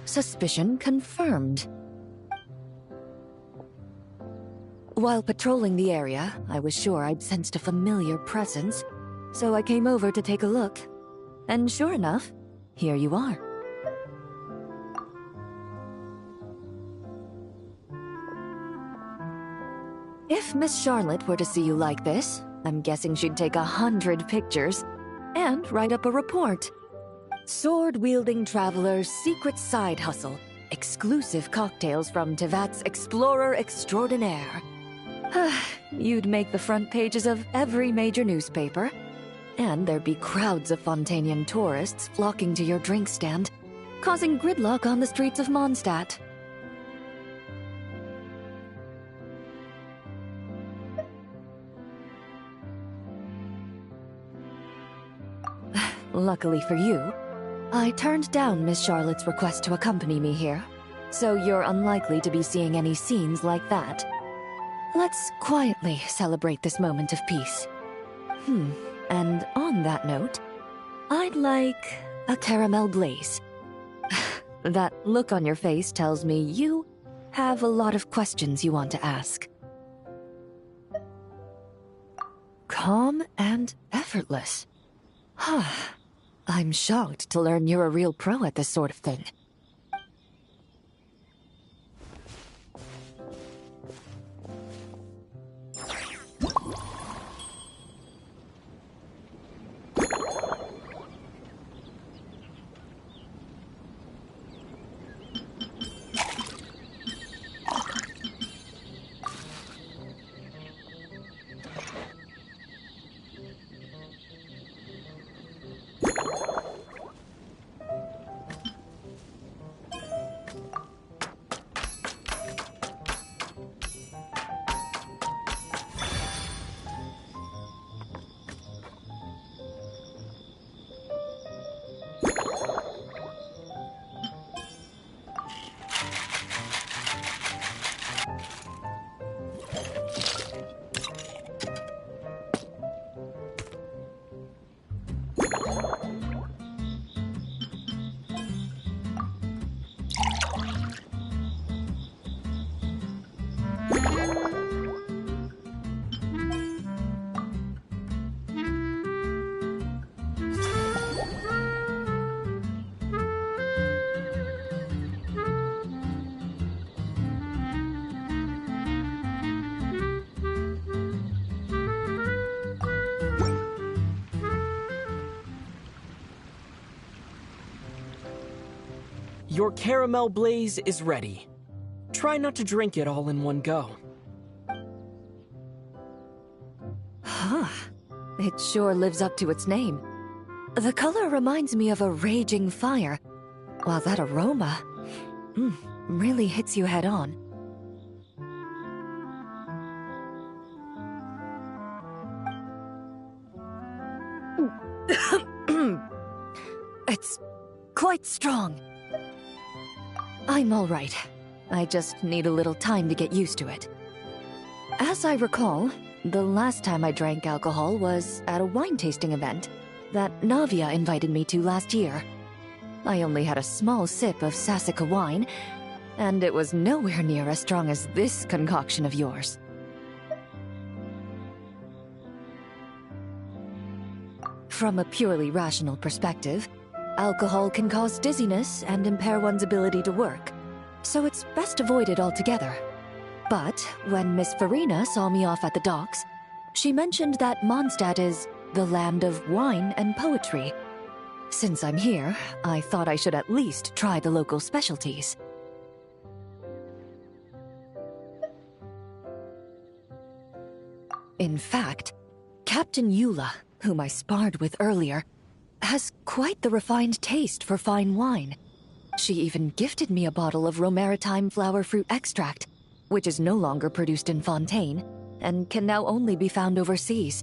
Suspicion confirmed. While patrolling the area, I was sure I'd sensed a familiar presence, so I came over to take a look. And sure enough, here you are. If Miss Charlotte were to see you like this, I'm guessing she'd take 100 pictures and write up a report. Sword-wielding traveler's secret side hustle. Exclusive cocktails from Tevat's Explorer Extraordinaire. You'd make the front pages of every major newspaper. And there'd be crowds of Fontanian tourists flocking to your drink stand, causing gridlock on the streets of Mondstadt. Luckily for you, I turned down Miss Charlotte's request to accompany me here, so you're unlikely to be seeing any scenes like that. Let's quietly celebrate this moment of peace. And on that note, I'd like a caramel glaze. That look on your face tells me you have a lot of questions you want to ask. Calm and effortless. I'm shocked to learn you're a real pro at this sort of thing. Your caramel blaze is ready. Try not to drink it all in one go. It sure lives up to its name. The color reminds me of a raging fire, while that aroma really hits you head on. It's quite strong. I'm all right. I just need a little time to get used to it. As I recall, the last time I drank alcohol was at a wine tasting event that Navia invited me to last year. I only had a small sip of Sassica wine, and it was nowhere near as strong as this concoction of yours. From a purely rational perspective, alcohol can cause dizziness and impair one's ability to work, so it's best avoided altogether. But when Miss Farina saw me off at the docks, she mentioned that Mondstadt is the land of wine and poetry. Since I'm here, I thought I should at least try the local specialties. In fact, Captain Eula, whom I sparred with earlier, has quite the refined taste for fine wine. She even gifted me a bottle of Romaritime flower fruit extract, which is no longer produced in Fontaine, and can now only be found overseas.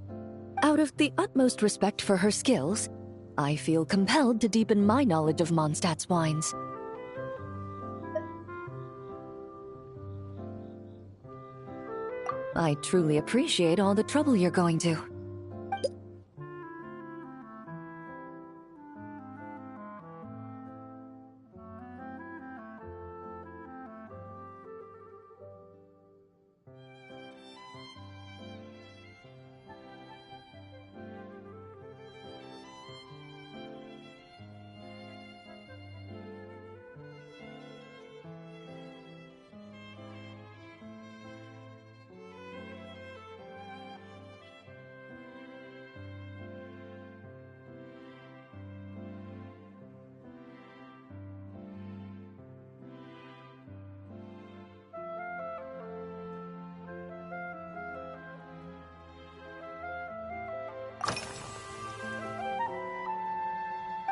Out of the utmost respect for her skills, I feel compelled to deepen my knowledge of Mondstadt's wines. I truly appreciate all the trouble you're going to.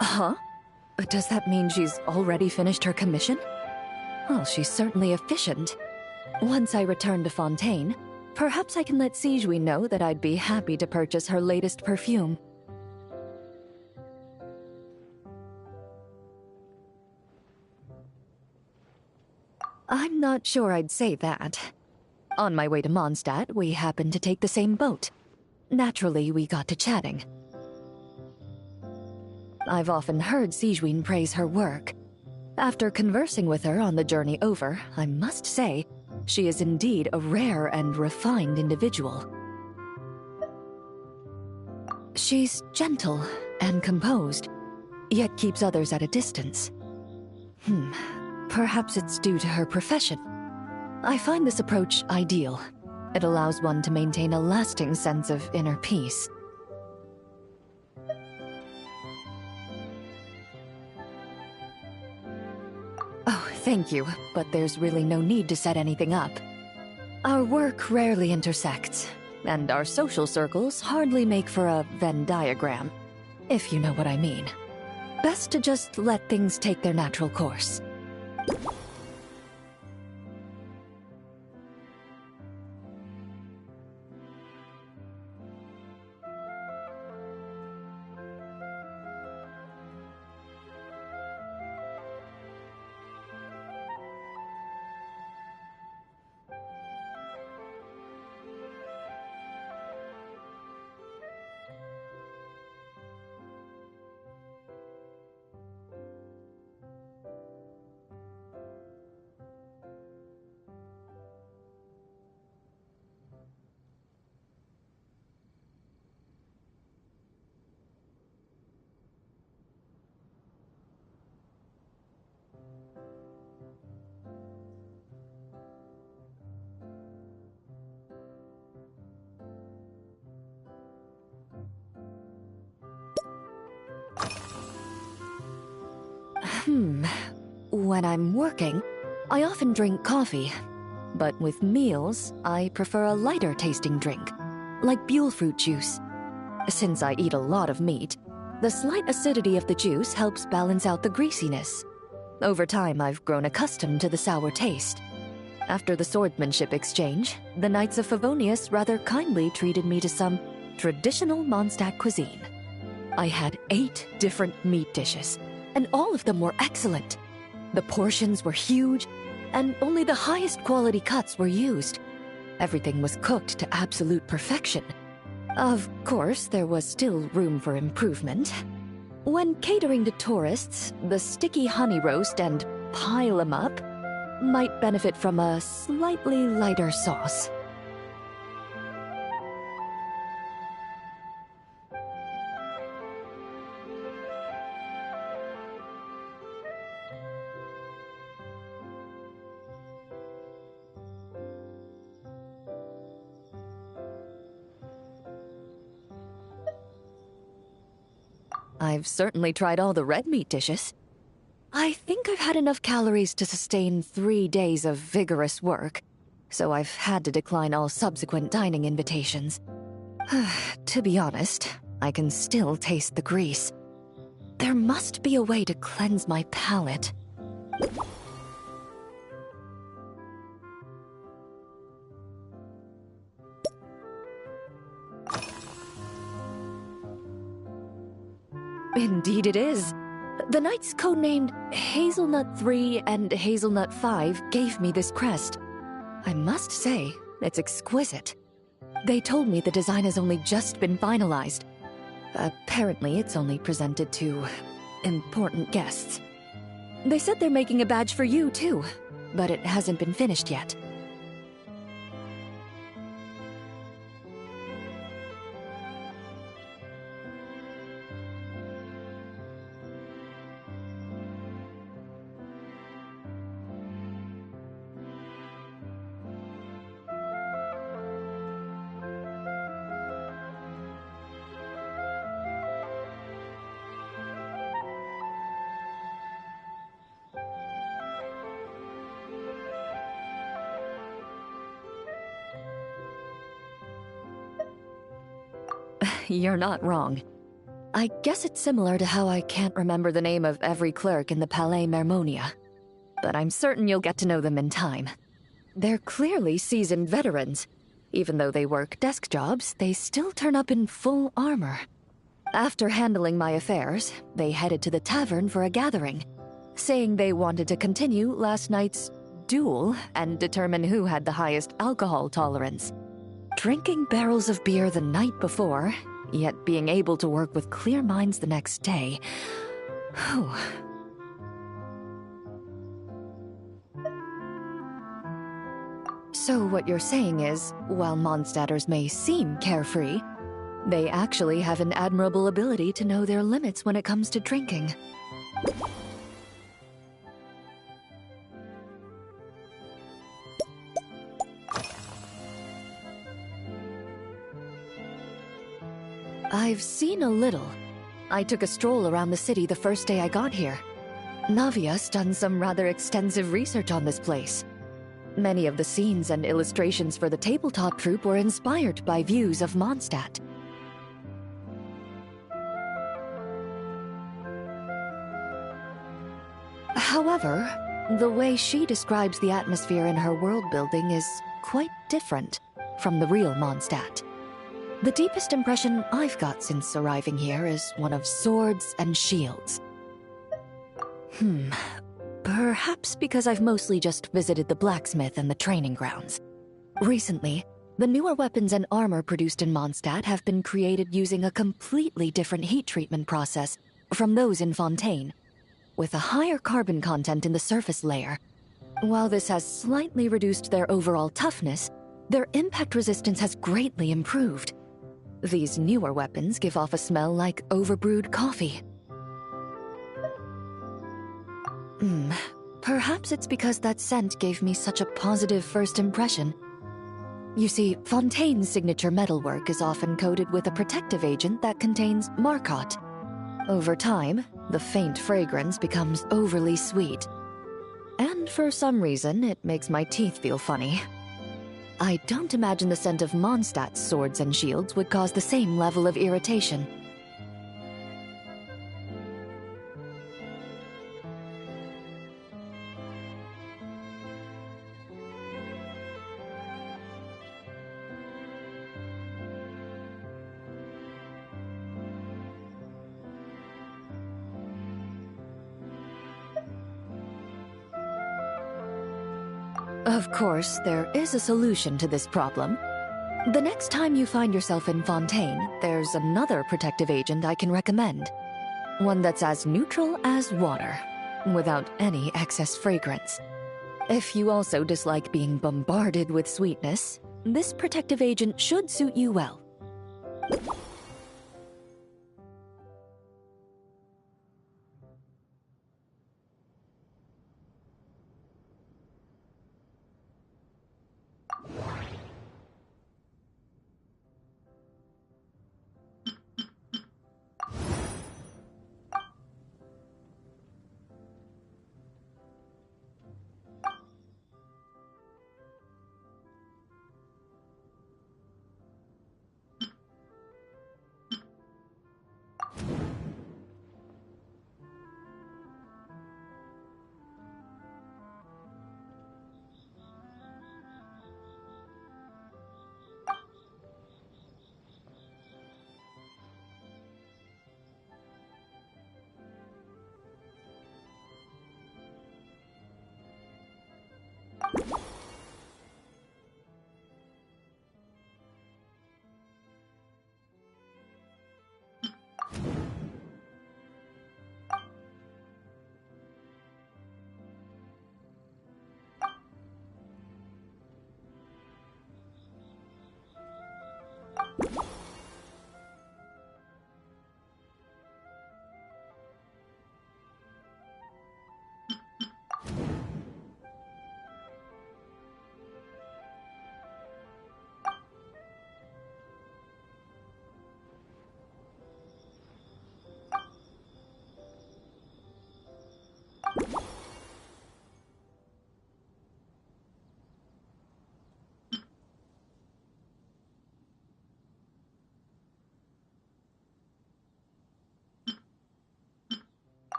Huh? Does that mean she's already finished her commission? Well, she's certainly efficient. Once I return to Fontaine, perhaps I can let Sigewinne know that I'd be happy to purchase her latest perfume. I'm not sure I'd say that. On my way to Mondstadt, we happened to take the same boat. Naturally, we got to chatting. I've often heard Sigewinne praise her work. After conversing with her on the journey over, I must say, she is indeed a rare and refined individual. She's gentle and composed, yet keeps others at a distance. Perhaps it's due to her profession. I find this approach ideal. It allows one to maintain a lasting sense of inner peace. Oh, thank you, but there's really no need to set anything up. Our work rarely intersects, and our social circles hardly make for a Venn diagram, if you know what I mean. Best to just let things take their natural course. When I'm working, I often drink coffee. But with meals, I prefer a lighter tasting drink, like Buell fruit juice. Since I eat a lot of meat, the slight acidity of the juice helps balance out the greasiness. Over time, I've grown accustomed to the sour taste. After the swordsmanship exchange, the Knights of Favonius rather kindly treated me to some traditional Mondstadt cuisine. I had 8 different meat dishes, and all of them were excellent. The portions were huge, and only the highest quality cuts were used. Everything was cooked to absolute perfection. Of course, there was still room for improvement. When catering to tourists, the sticky honey roast and pile 'em up might benefit from a slightly lighter sauce. I've certainly tried all the red meat dishes. I think I've had enough calories to sustain 3 days of vigorous work, so I've had to decline all subsequent dining invitations. To be honest, I can still taste the grease. There must be a way to cleanse my palate. Indeed it is. The knights codenamed Hazelnut 3 and Hazelnut 5 gave me this crest. I must say, it's exquisite. They told me the design has only just been finalized. Apparently, it's only presented to important guests. They said they're making a badge for you, too, but it hasn't been finished yet. You're not wrong. I guess it's similar to how I can't remember the name of every clerk in the Palais Mermonia. But I'm certain you'll get to know them in time. They're clearly seasoned veterans. Even though they work desk jobs, they still turn up in full armor. After handling my affairs, they headed to the tavern for a gathering, saying they wanted to continue last night's duel and determine who had the highest alcohol tolerance. Drinking barrels of beer the night before, yet being able to work with clear minds the next day. Whew. So what you're saying is, while Mondstadters may seem carefree, they actually have an admirable ability to know their limits when it comes to drinking. I've seen a little. I took a stroll around the city the first day I got here. Navia's done some rather extensive research on this place. Many of the scenes and illustrations for the tabletop troupe were inspired by views of Mondstadt. However, the way she describes the atmosphere in her world building is quite different from the real Mondstadt. The deepest impression I've got since arriving here is one of swords and shields. Perhaps because I've mostly just visited the blacksmith and the training grounds. Recently, the newer weapons and armor produced in Mondstadt have been created using a completely different heat treatment process from those in Fontaine, with a higher carbon content in the surface layer. While this has slightly reduced their overall toughness, their impact resistance has greatly improved. These newer weapons give off a smell like overbrewed coffee. Perhaps it's because that scent gave me such a positive first impression. You see, Fontaine's signature metalwork is often coated with a protective agent that contains Marcotte. Over time, the faint fragrance becomes overly sweet. And for some reason, it makes my teeth feel funny. I don't imagine the scent of Mondstadt's swords and shields would cause the same level of irritation. Of course, there is a solution to this problem. The next time you find yourself in Fontaine, there's another protective agent I can recommend. One that's as neutral as water, without any excess fragrance. If you also dislike being bombarded with sweetness, this protective agent should suit you well.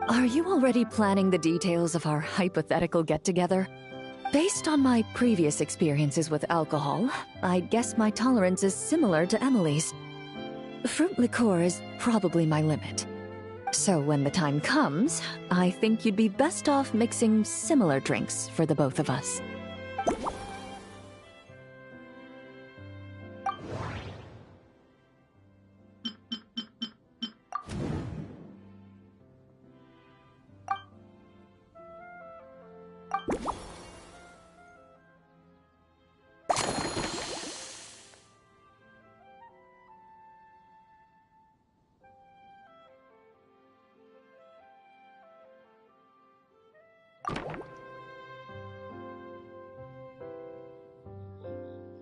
Are you already planning the details of our hypothetical get-together? Based on my previous experiences with alcohol, I guess my tolerance is similar to Emily's. Fruit liqueur is probably my limit. So when the time comes, I think you'd be best off mixing similar drinks for the both of us.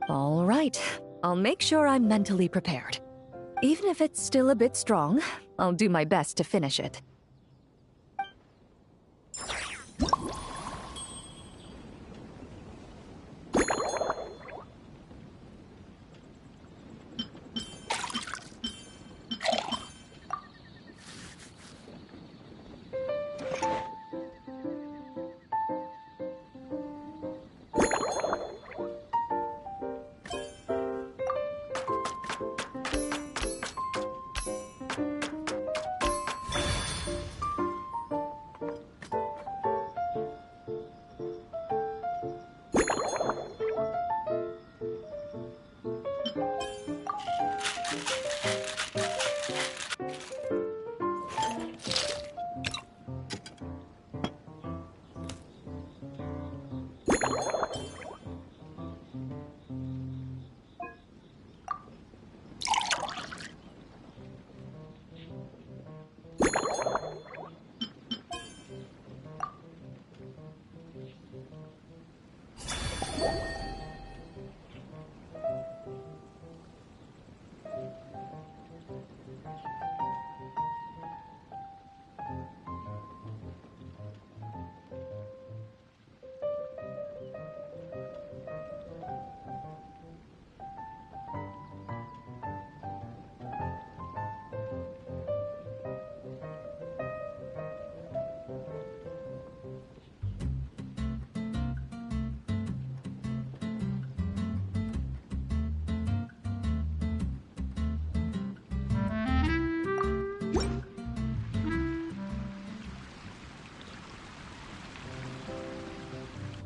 All right, I'll make sure I'm mentally prepared. Even if it's still a bit strong, I'll do my best to finish it.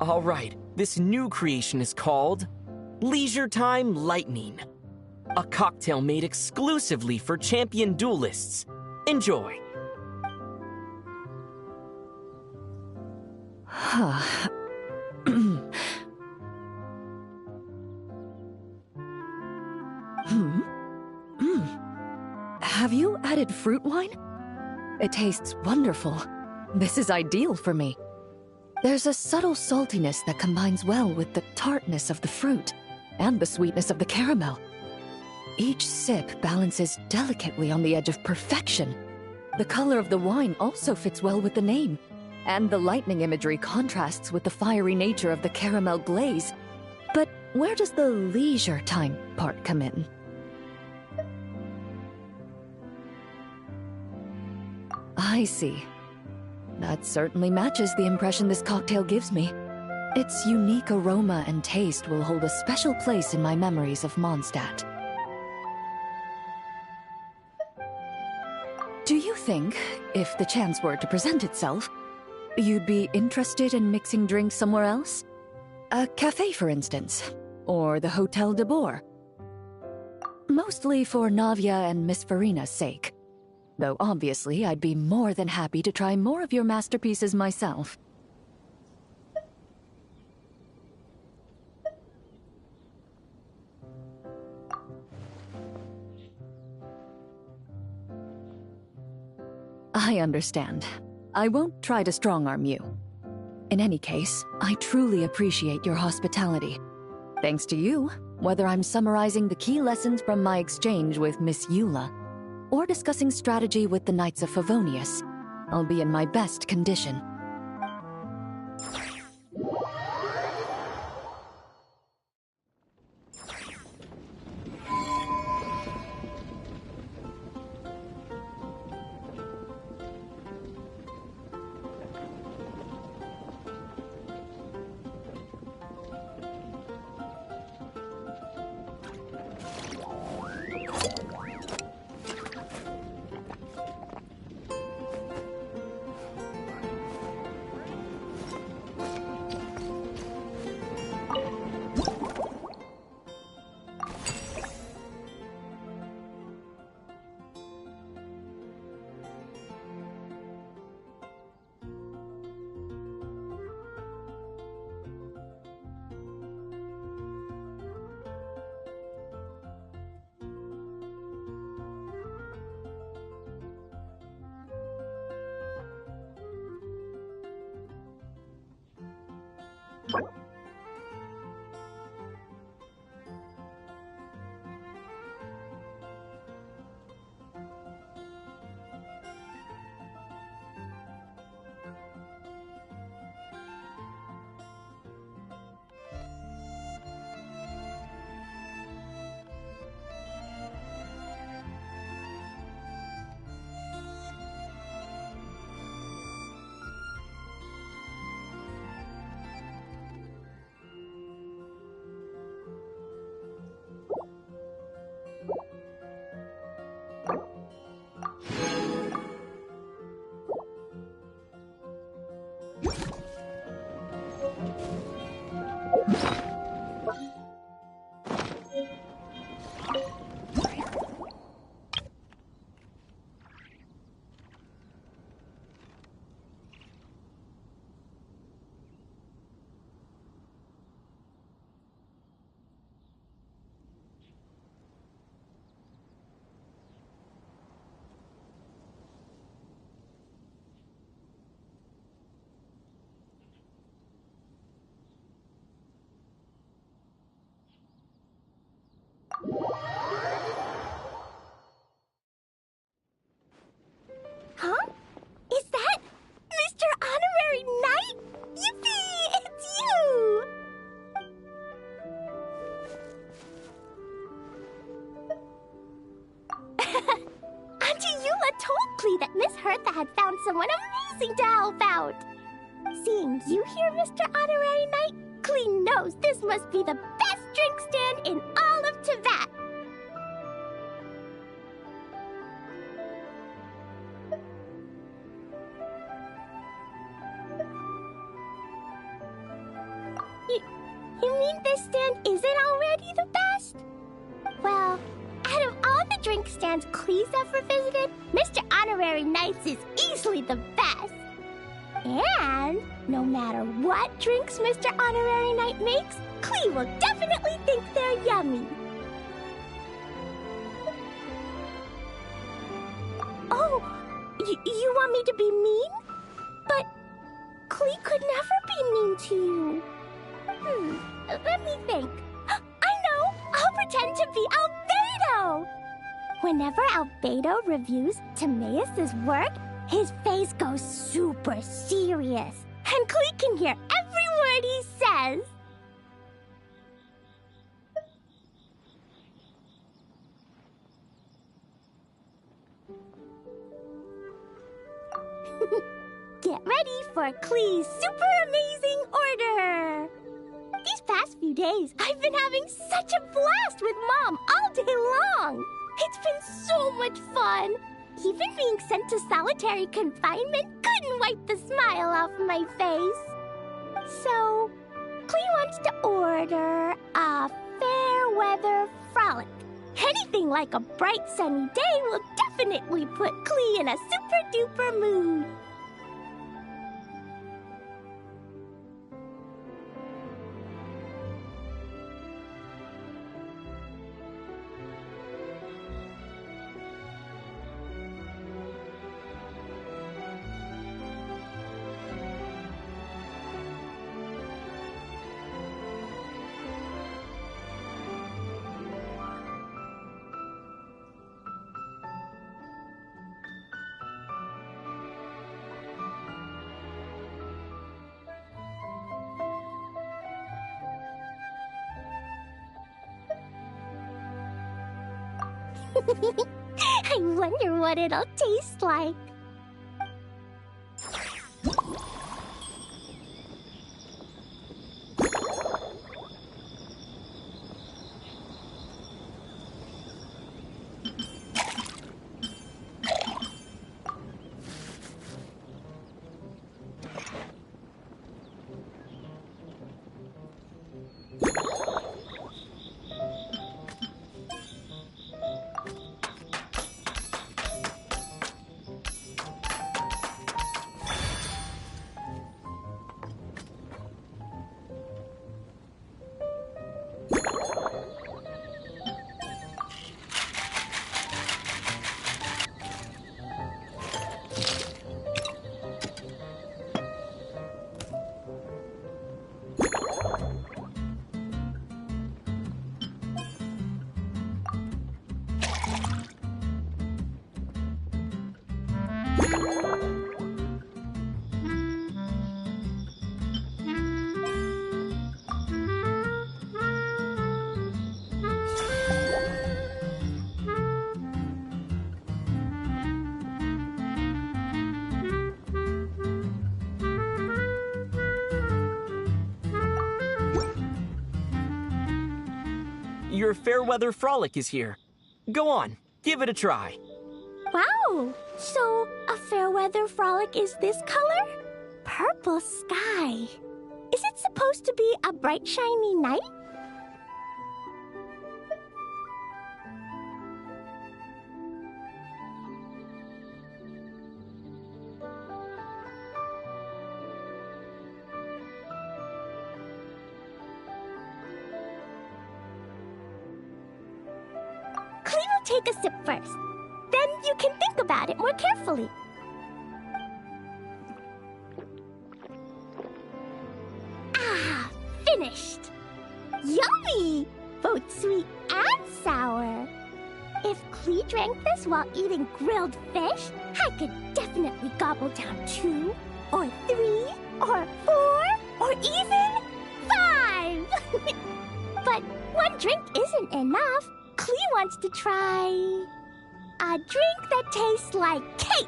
Alright, this new creation is called Leisure Time Lightning. A cocktail made exclusively for champion duelists. Enjoy. Have you added fruit wine? It tastes wonderful. This is ideal for me. There's a subtle saltiness that combines well with the tartness of the fruit and the sweetness of the caramel. Each sip balances delicately on the edge of perfection. The color of the wine also fits well with the name, and the lightning imagery contrasts with the fiery nature of the caramel glaze. But where does the leisure time part come in? I see. That certainly matches the impression this cocktail gives me. Its unique aroma and taste will hold a special place in my memories of Mondstadt. Do you think, if the chance were to present itself, you'd be interested in mixing drinks somewhere else? A cafe, for instance, or the Hotel de Boer? Mostly for Navia and Miss Farina's sake. Though obviously I'd be more than happy to try more of your masterpieces myself. I understand. I won't try to strong-arm you. In any case, I truly appreciate your hospitality. Thanks to you, whether I'm summarizing the key lessons from my exchange with Miss Eula, or discussing strategy with the Knights of Favonius, I'll be in my best condition. Huh? Is that Mr. Honorary Knight? Yippee! It's you! Auntie Eula told Klee that Miss Hertha had found someone amazing to help out. Seeing you here, Mr. Honorary Knight, Klee knows this must be the best drink stand in all of Teyvat. You mean this stand isn't already the best? Well, out of all the drink stands Clee's ever visited, Mr. Honorary Knight's is easily the best. And no matter what drinks Mr. Honorary Knight makes, Clee will definitely think they're yummy. Oh, you want me to be mean? But Clee could never be mean to you. Let me think. I know! I'll pretend to be Albedo! Whenever Albedo reviews Timaeus' work, his face goes super serious, and Clee can hear every word he says. Get ready for Clee's super amazing order! These past few days, I've been having such a blast with Mom all day long! It's been so much fun! Even being sent to solitary confinement couldn't wipe the smile off my face. So, Clee wants to order a fair weather frolic. Anything like a bright sunny day will definitely put Clee in a super duper mood. I wonder what it'll taste like. Your Fairweather Frolic is here. Go on, give it a try. Wow! So, a Fairweather Frolic is this color? Purple sky. Is it supposed to be a bright, shiny night? Clee will take a sip first. Then you can think about it more carefully. Ah, finished. Yummy! Both sweet and sour. If Clee drank this while eating grilled fish, I could definitely gobble down 2, or 3, or 4, or even 5! But one drink isn't enough. Clee wants to try a drink that tastes like cake.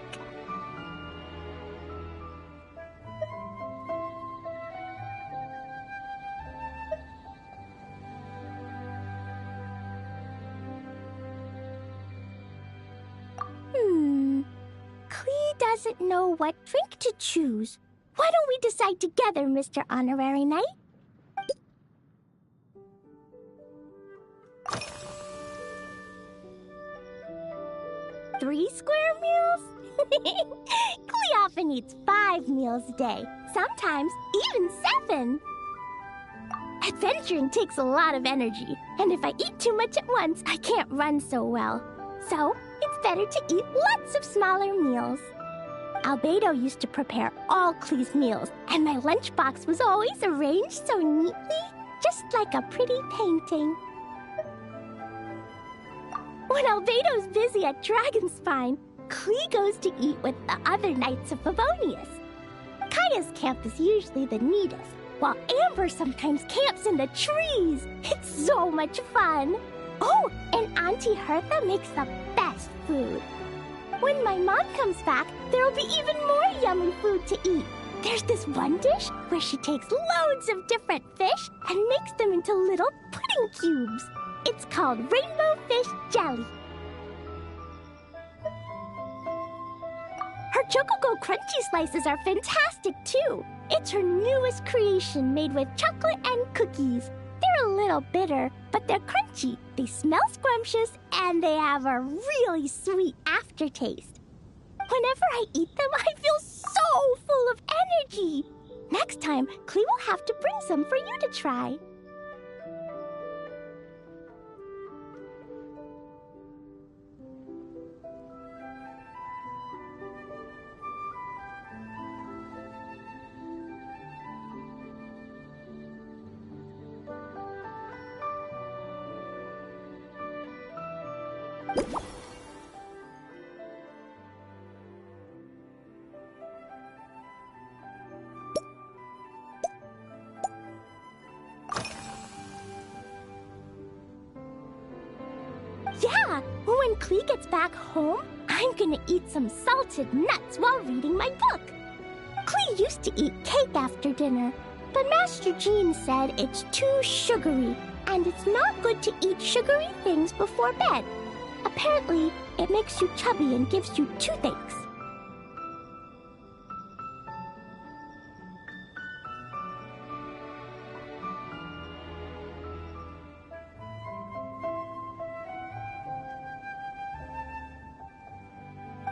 Clee doesn't know what drink to choose. Why don't we decide together, Mr. Honorary Knight? 3 square meals? Klee often eats 5 meals a day, sometimes even 7. Adventuring takes a lot of energy, and if I eat too much at once, I can't run so well. So, it's better to eat lots of smaller meals. Albedo used to prepare all Klee's meals, and my lunchbox was always arranged so neatly, just like a pretty painting. When Albedo's busy at Dragonspine, Klee goes to eat with the other Knights of Favonius. Kaya's camp is usually the neatest, while Amber sometimes camps in the trees. It's so much fun. Oh, and Auntie Hertha makes the best food. When my mom comes back, there'll be even more yummy food to eat. There's this one dish where she takes loads of different fish and makes them into little pudding cubes. It's called rainbow fish jelly. Her Chocogo Crunchy Slices are fantastic, too. It's her newest creation made with chocolate and cookies. They're a little bitter, but they're crunchy. They smell scrumptious, and they have a really sweet aftertaste. Whenever I eat them, I feel so full of energy. Next time, Klee will have to bring some for you to try. Yeah, when Klee gets back home, I'm gonna eat some salted nuts while reading my book. Klee used to eat cake after dinner, but Master Jean said it's too sugary, and it's not good to eat sugary things before bed. Apparently, it makes you chubby and gives you toothaches.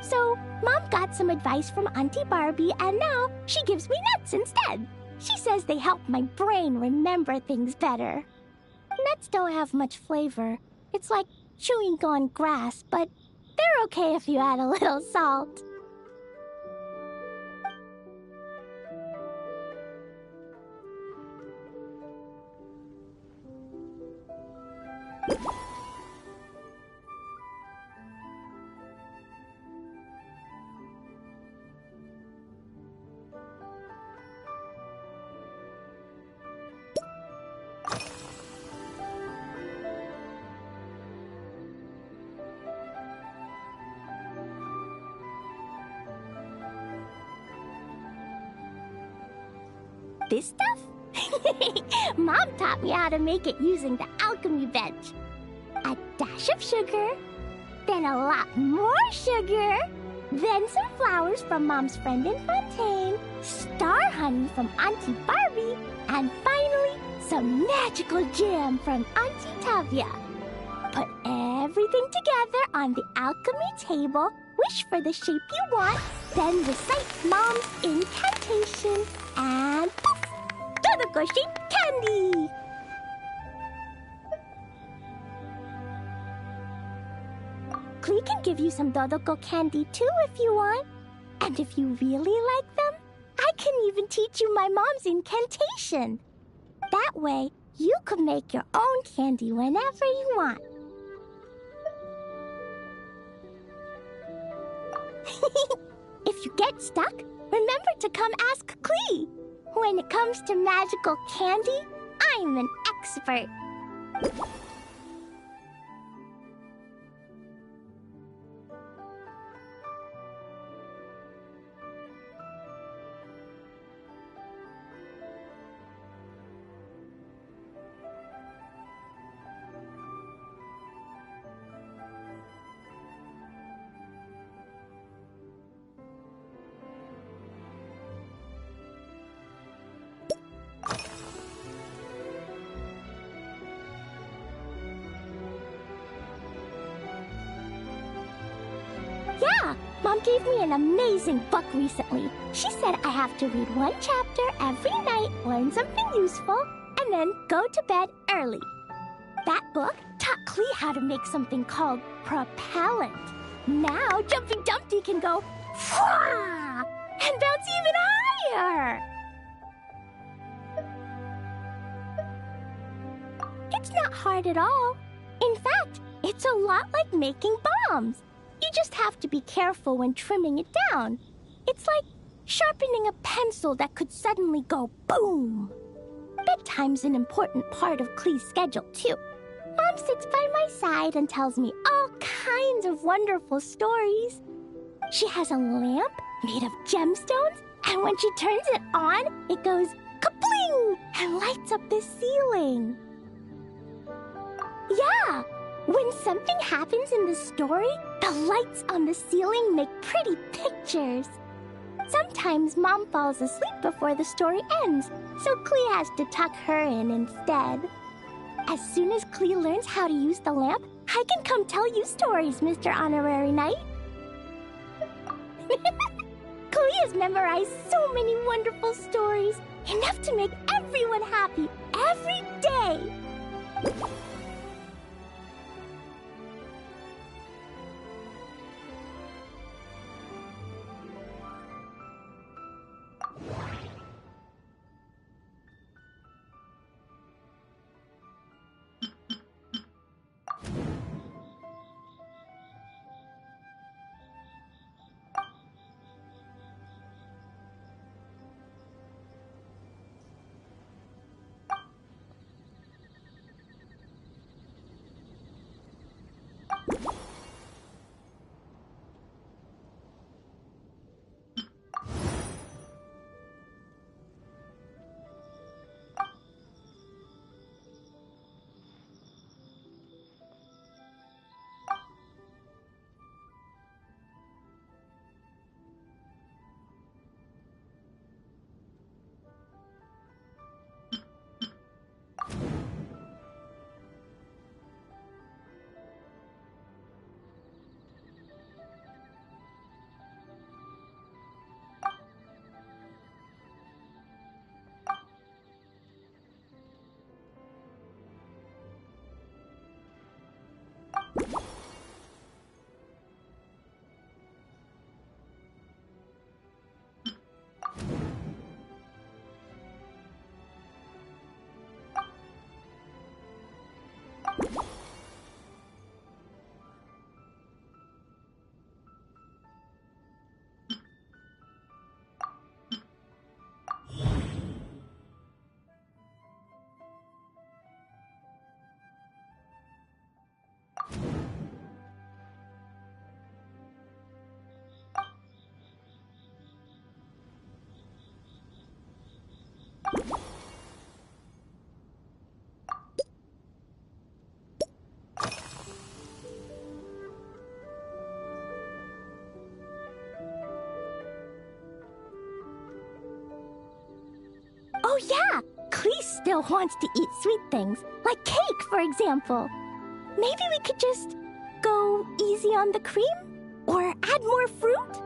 So, Mom got some advice from Auntie Barbie, and now she gives me nuts instead. She says they help my brain remember things better. Nuts don't have much flavor. It's like chewing on grass, but they're okay if you add a little salt. This stuff? Mom taught me how to make it using the alchemy bench. A dash of sugar, then a lot more sugar, then some flowers from Mom's friend in Fontaine, star honey from Auntie Barbie, and finally, some magical jam from Auntie Tavia. Put everything together on the alchemy table, wish for the shape you want, then recite Mom's incantation, and poof! Dodoco-shaped candy! Klee can give you some Dodoco candy too if you want. And if you really like them, I can even teach you my mom's incantation. That way, you can make your own candy whenever you want. If you get stuck, remember to come ask Klee. When it comes to magical candy, I'm an expert. Mom gave me an amazing book recently. She said I have to read one chapter every night, learn something useful, and then go to bed early. That book taught Klee how to make something called propellant. Now Jumping Dumpty can go Fwah! And bounce even higher. It's not hard at all. In fact, it's a lot like making bombs. You just have to be careful when trimming it down. It's like sharpening a pencil that could suddenly go boom. Bedtime's an important part of Klee's schedule, too. Mom sits by my side and tells me all kinds of wonderful stories. She has a lamp made of gemstones, and when she turns it on, it goes kabling and lights up the ceiling. Yeah, when something happens in the story, the lights on the ceiling make pretty pictures. Sometimes Mom falls asleep before the story ends, so Klee has to tuck her in instead. As soon as Klee learns how to use the lamp, I can come tell you stories, Mr. Honorary Knight. Klee has memorized so many wonderful stories, enough to make everyone happy every day. Oh yeah, Klee still wants to eat sweet things, like cake, for example. Maybe we could just go easy on the cream? Or add more fruit?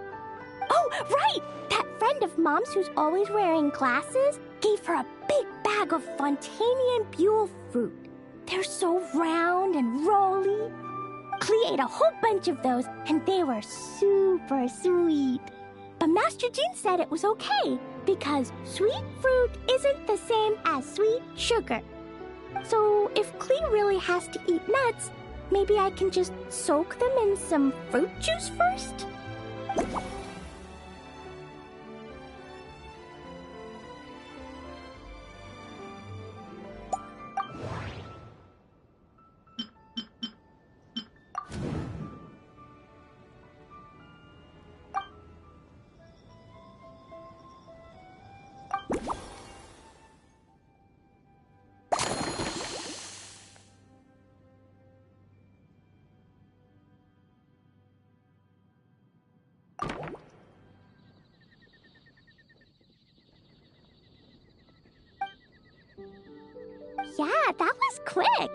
Oh, right! That friend of Mom's who's always wearing glasses gave her a big bag of Fontanian Buell fruit. They're so round and rolly. Klee ate a whole bunch of those, and they were super sweet. But Master Jean said it was okay, because sweet fruit isn't the same as sweet sugar. So if Klee really has to eat nuts, maybe I can just soak them in some fruit juice first? Yeah, that was quick.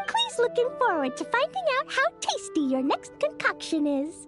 Klee's looking forward to finding out how tasty your next concoction is.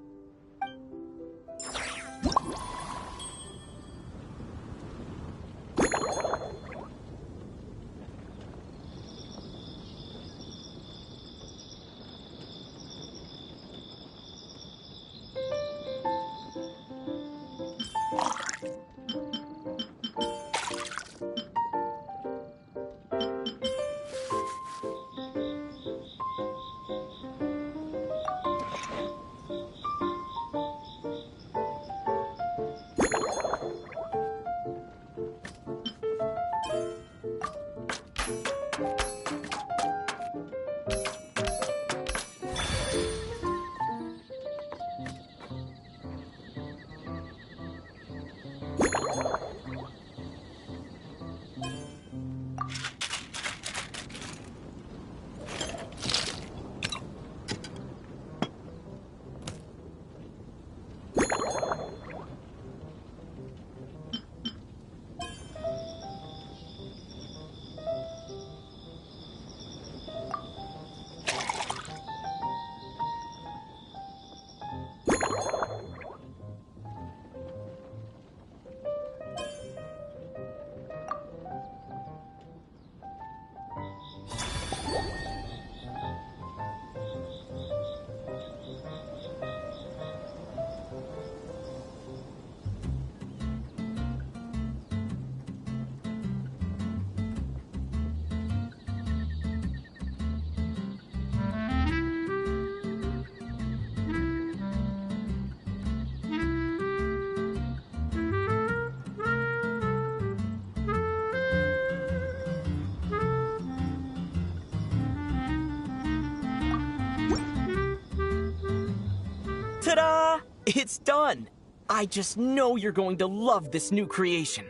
It's done! I just know you're going to love this new creation.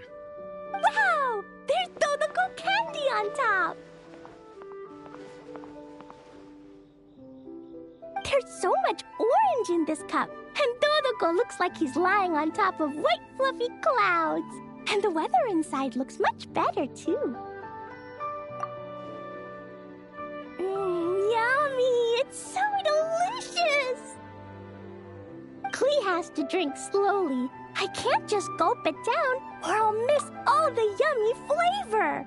Wow! There's Dodoko candy on top! There's so much orange in this cup, and Dodoko looks like he's lying on top of white fluffy clouds. And the weather inside looks much better, too. Yummy! It's so delicious! Klee has to drink slowly. I can't just gulp it down, or I'll miss all the yummy flavor.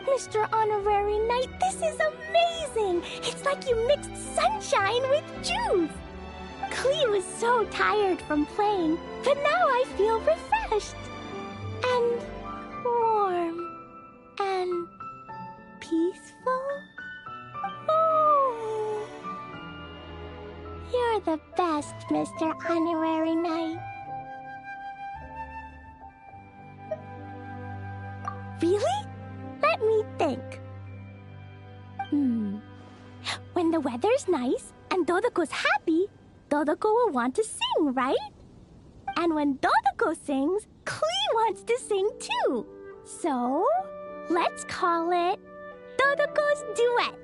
Mr. Honorary Knight, this is amazing! It's like you mixed sunshine with juice! Klee was so tired from playing, but now I feel refreshed. And warm. And peaceful. Oh. You're the best, Mr. Honorary Knight. Really? Let me think. When the weather's nice and Dodoko's happy, Dodoko will want to sing, right? And when Dodoko sings, Klee wants to sing too. So, let's call it Dodoko's Duet.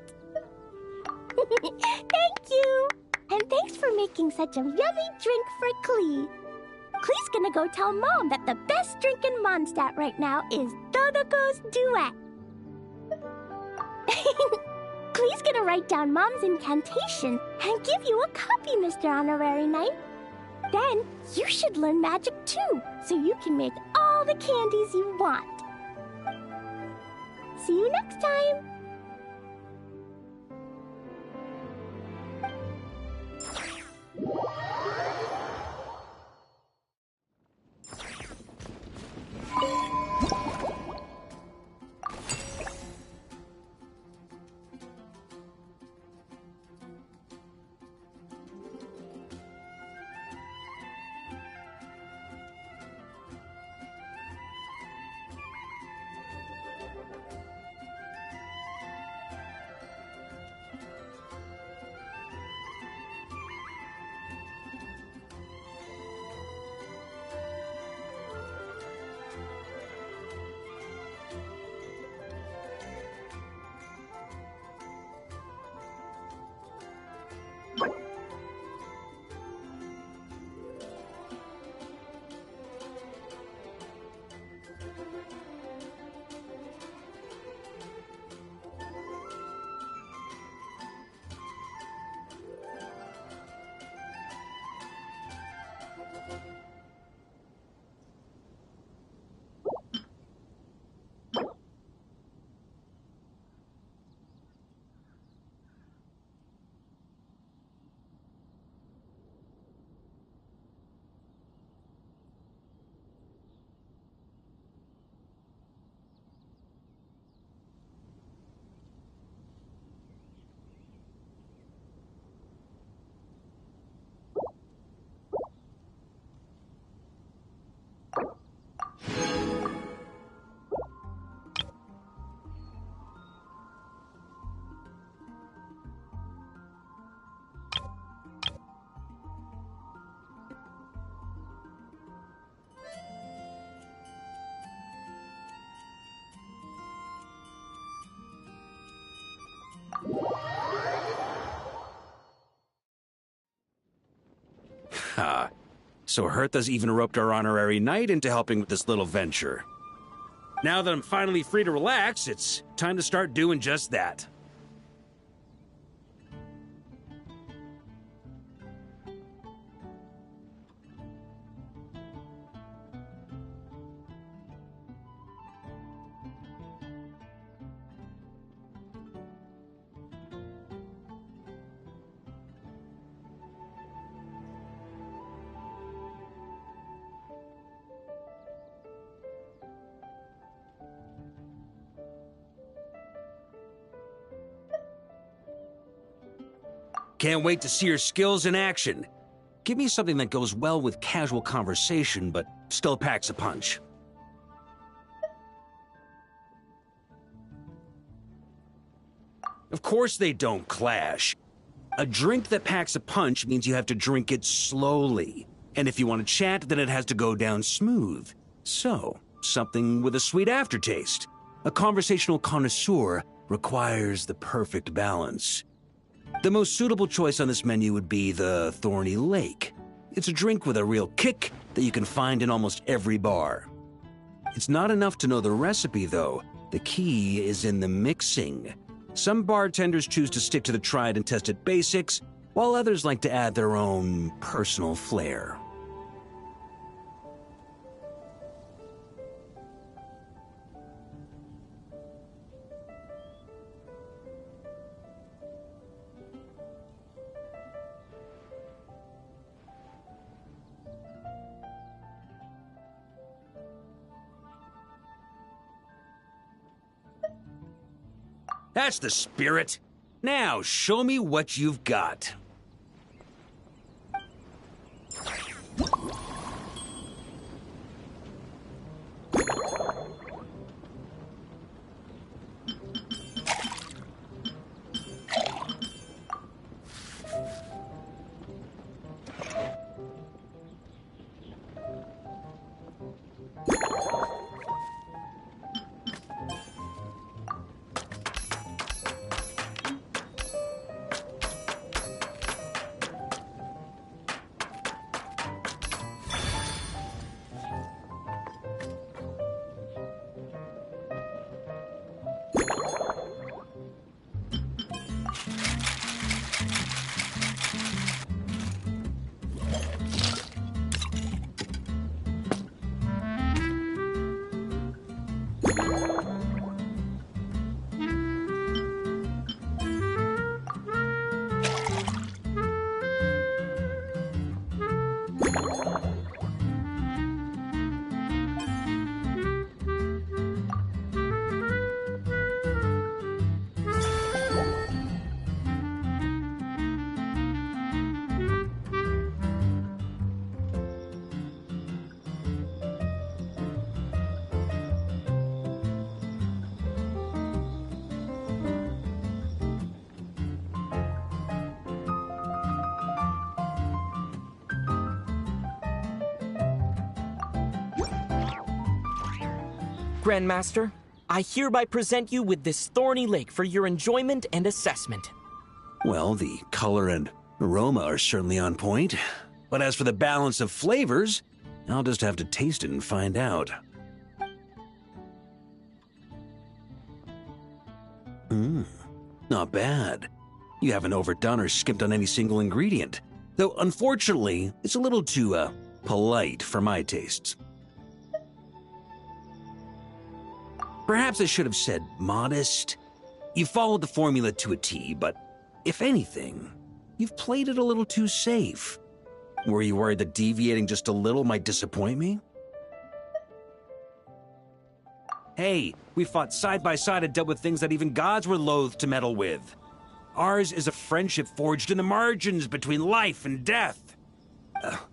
Thank you! And thanks for making such a yummy drink for Klee. Klee's gonna go tell Mom that the best drink in Mondstadt right now is Dodoko's Duet. Klee's gonna write down Mom's incantation and give you a copy, Mr. Honorary Knight. Then you should learn magic too, so you can make all the candies you want. See you next time! Ha. So Hertha's even roped our honorary knight into helping with this little venture. Now that I'm finally free to relax, it's time to start doing just that. Can't wait to see your skills in action. Give me something that goes well with casual conversation, but still packs a punch. Of course they don't clash. A drink that packs a punch means you have to drink it slowly. And if you want to chat, then it has to go down smooth. So, something with a sweet aftertaste. A conversational connoisseur requires the perfect balance. The most suitable choice on this menu would be the Thorny Lake. It's a drink with a real kick that you can find in almost every bar. It's not enough to know the recipe, though. The key is in the mixing. Some bartenders choose to stick to the tried and tested basics, while others like to add their own personal flair. That's the spirit. Now, show me what you've got. Grandmaster, I hereby present you with this Thorny Lake for your enjoyment and assessment. Well, the color and aroma are certainly on point. But as for the balance of flavors, I'll just have to taste it and find out. Not bad. You haven't overdone or skimped on any single ingredient. Though, unfortunately, it's a little too, polite for my tastes. Perhaps I should have said modest. You followed the formula to a T, but if anything, you've played it a little too safe. Were you worried that deviating just a little might disappoint me? Hey, we fought side by side and dealt with things that even gods were loath to meddle with. Ours is a friendship forged in the margins between life and death.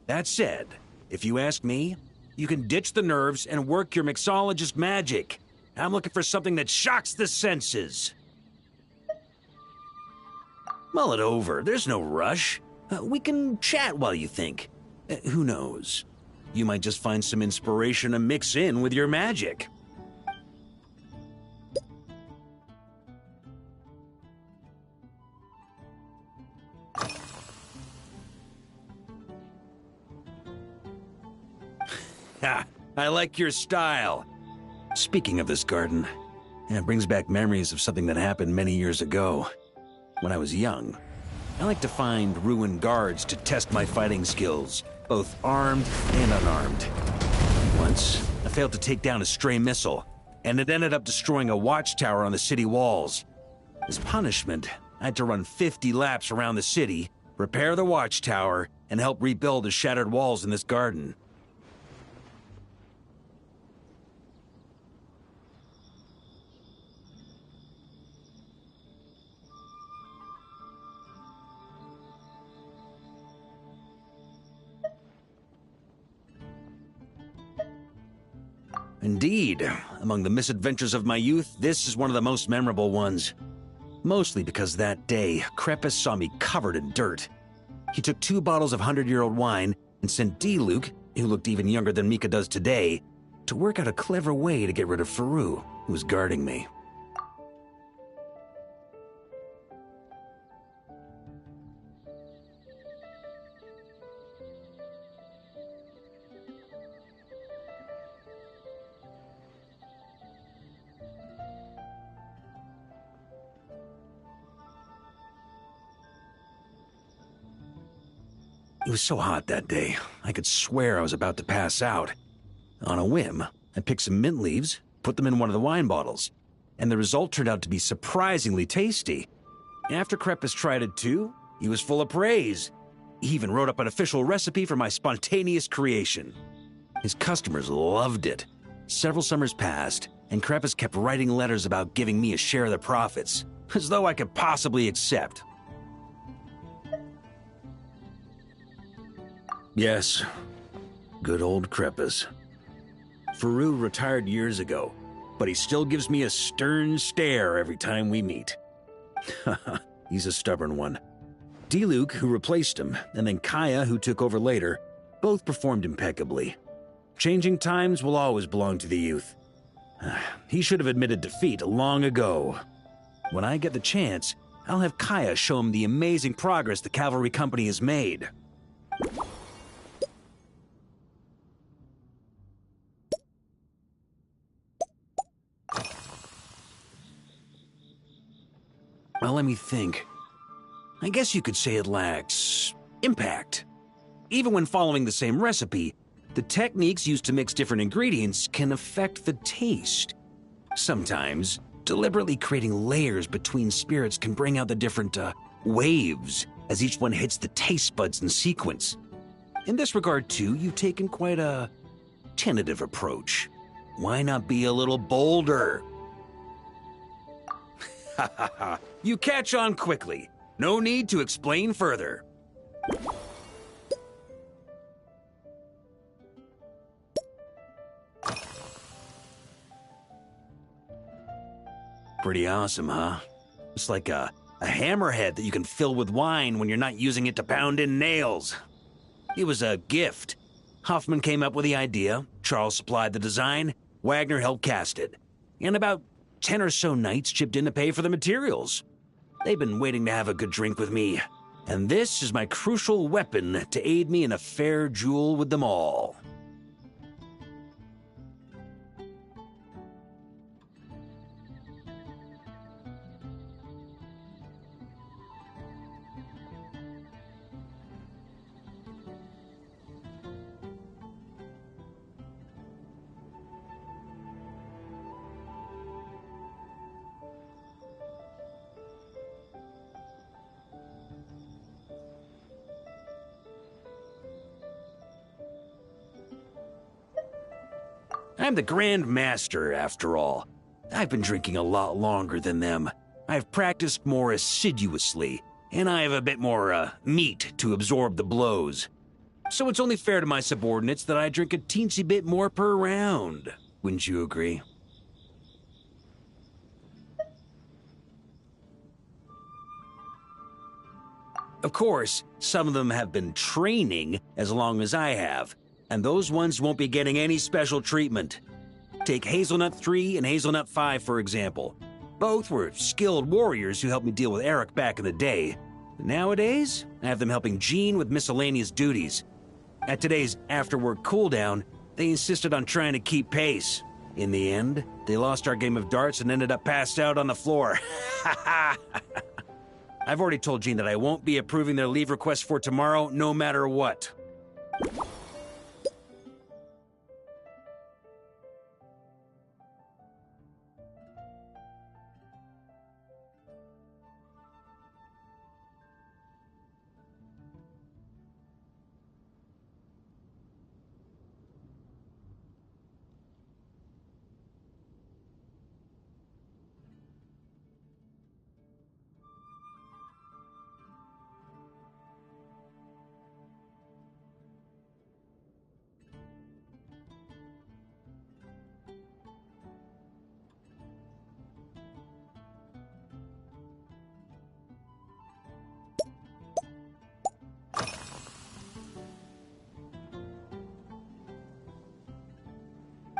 That said, if you ask me, you can ditch the nerves and work your mixologist magic. I'm looking for something that shocks the senses. Mull it over. There's no rush. We can chat while you think. Who knows? You might just find some inspiration to mix in with your magic. Ha! I like your style. Speaking of this garden, it brings back memories of something that happened many years ago. When I was young, I like to find ruined guards to test my fighting skills, both armed and unarmed. Once, I failed to take down a stray missile, and it ended up destroying a watchtower on the city walls. As punishment, I had to run 50 laps around the city, repair the watchtower, and help rebuild the shattered walls in this garden. Indeed, among the misadventures of my youth, this is one of the most memorable ones. Mostly because that day, Krepus saw me covered in dirt. He took 2 bottles of 100-year-old wine and sent D-Luke, who looked even younger than Mika does today, to work out a clever way to get rid of Faru, who was guarding me. It was so hot that day, I could swear I was about to pass out. On a whim, I picked some mint leaves, put them in one of the wine bottles, and the result turned out to be surprisingly tasty. After Krepus tried it too, he was full of praise. He even wrote up an official recipe for my spontaneous creation. His customers loved it. Several summers passed, and Krepus kept writing letters about giving me a share of the profits, as though I could possibly accept. Yes, good old Krepus. Faru retired years ago, but he still gives me a stern stare every time we meet. He's a stubborn one. D-Luke, who replaced him, and then Kaya, who took over later, both performed impeccably. Changing times will always belong to the youth. He should have admitted defeat long ago. When I get the chance, I'll have Kaya show him the amazing progress the cavalry company has made. Well, let me think. I guess you could say it lacks impact. Even when following the same recipe, the techniques used to mix different ingredients can affect the taste. Sometimes, deliberately creating layers between spirits can bring out the different waves as each one hits the taste buds in sequence. In this regard, too, you've taken quite a tentative approach. Why not be a little bolder? Ha ha ha. You catch on quickly. No need to explain further. Pretty awesome, huh? It's like a hammerhead that you can fill with wine when you're not using it to pound in nails. It was a gift. Hoffman came up with the idea, Charles supplied the design, Wagner helped cast it. And about 10 or so knights chipped in to pay for the materials. They've been waiting to have a good drink with me, and this is my crucial weapon to aid me in a fair duel with them all. I'm the Grand Master, after all. I've been drinking a lot longer than them. I've practiced more assiduously, and I have a bit more, meat to absorb the blows. So it's only fair to my subordinates that I drink a teensy bit more per round. Wouldn't you agree? Of course, some of them have been training as long as I have, and those ones won't be getting any special treatment. Take Hazelnut 3 and Hazelnut 5, for example. Both were skilled warriors who helped me deal with Eric back in the day. Nowadays, I have them helping Jean with miscellaneous duties. At today's after-work cooldown, they insisted on trying to keep pace. In the end, they lost our game of darts and ended up passed out on the floor. I've already told Jean that I won't be approving their leave request for tomorrow, no matter what.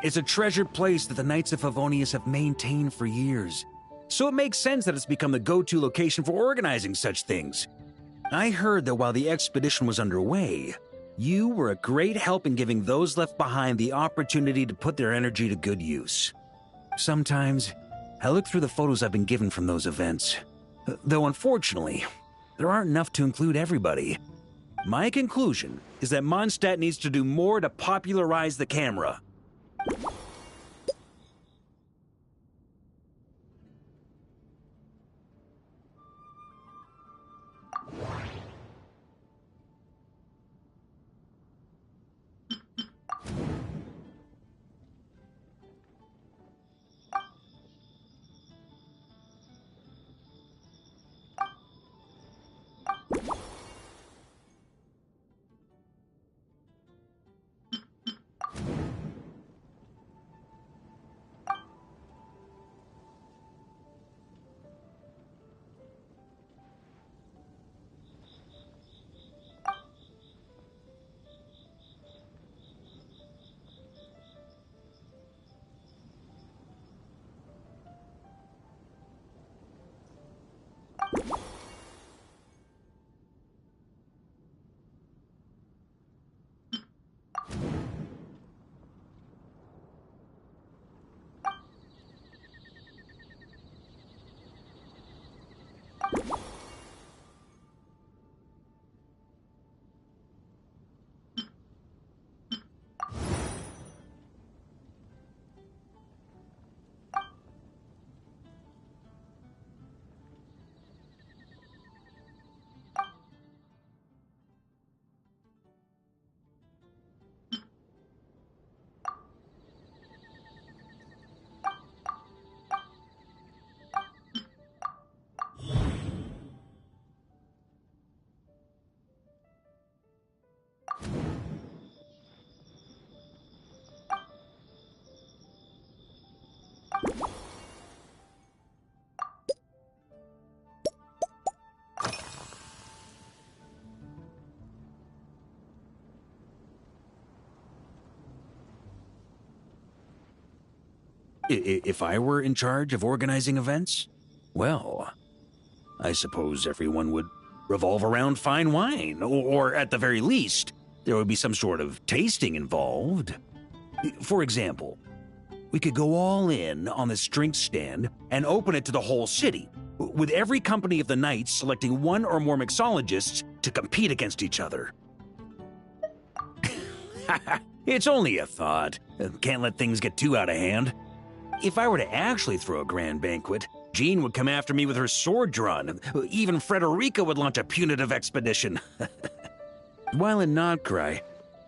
It's a treasured place that the Knights of Favonius have maintained for years. So it makes sense that it's become the go-to location for organizing such things. I heard that while the expedition was underway, you were a great help in giving those left behind the opportunity to put their energy to good use. Sometimes, I look through the photos I've been given from those events. Though unfortunately, there aren't enough to include everybody. My conclusion is that Mondstadt needs to do more to popularize the camera. If I were in charge of organizing events, well, I suppose everyone would revolve around fine wine, or at the very least, there would be some sort of tasting involved. For example, we could go all in on this drink stand and open it to the whole city, with every company of the Knights selecting one or more mixologists to compete against each other. It's only a thought. Can't let things get too out of hand. If I were to actually throw a grand banquet, Jean would come after me with her sword drawn. Even Frederica would launch a punitive expedition. While in Notcry,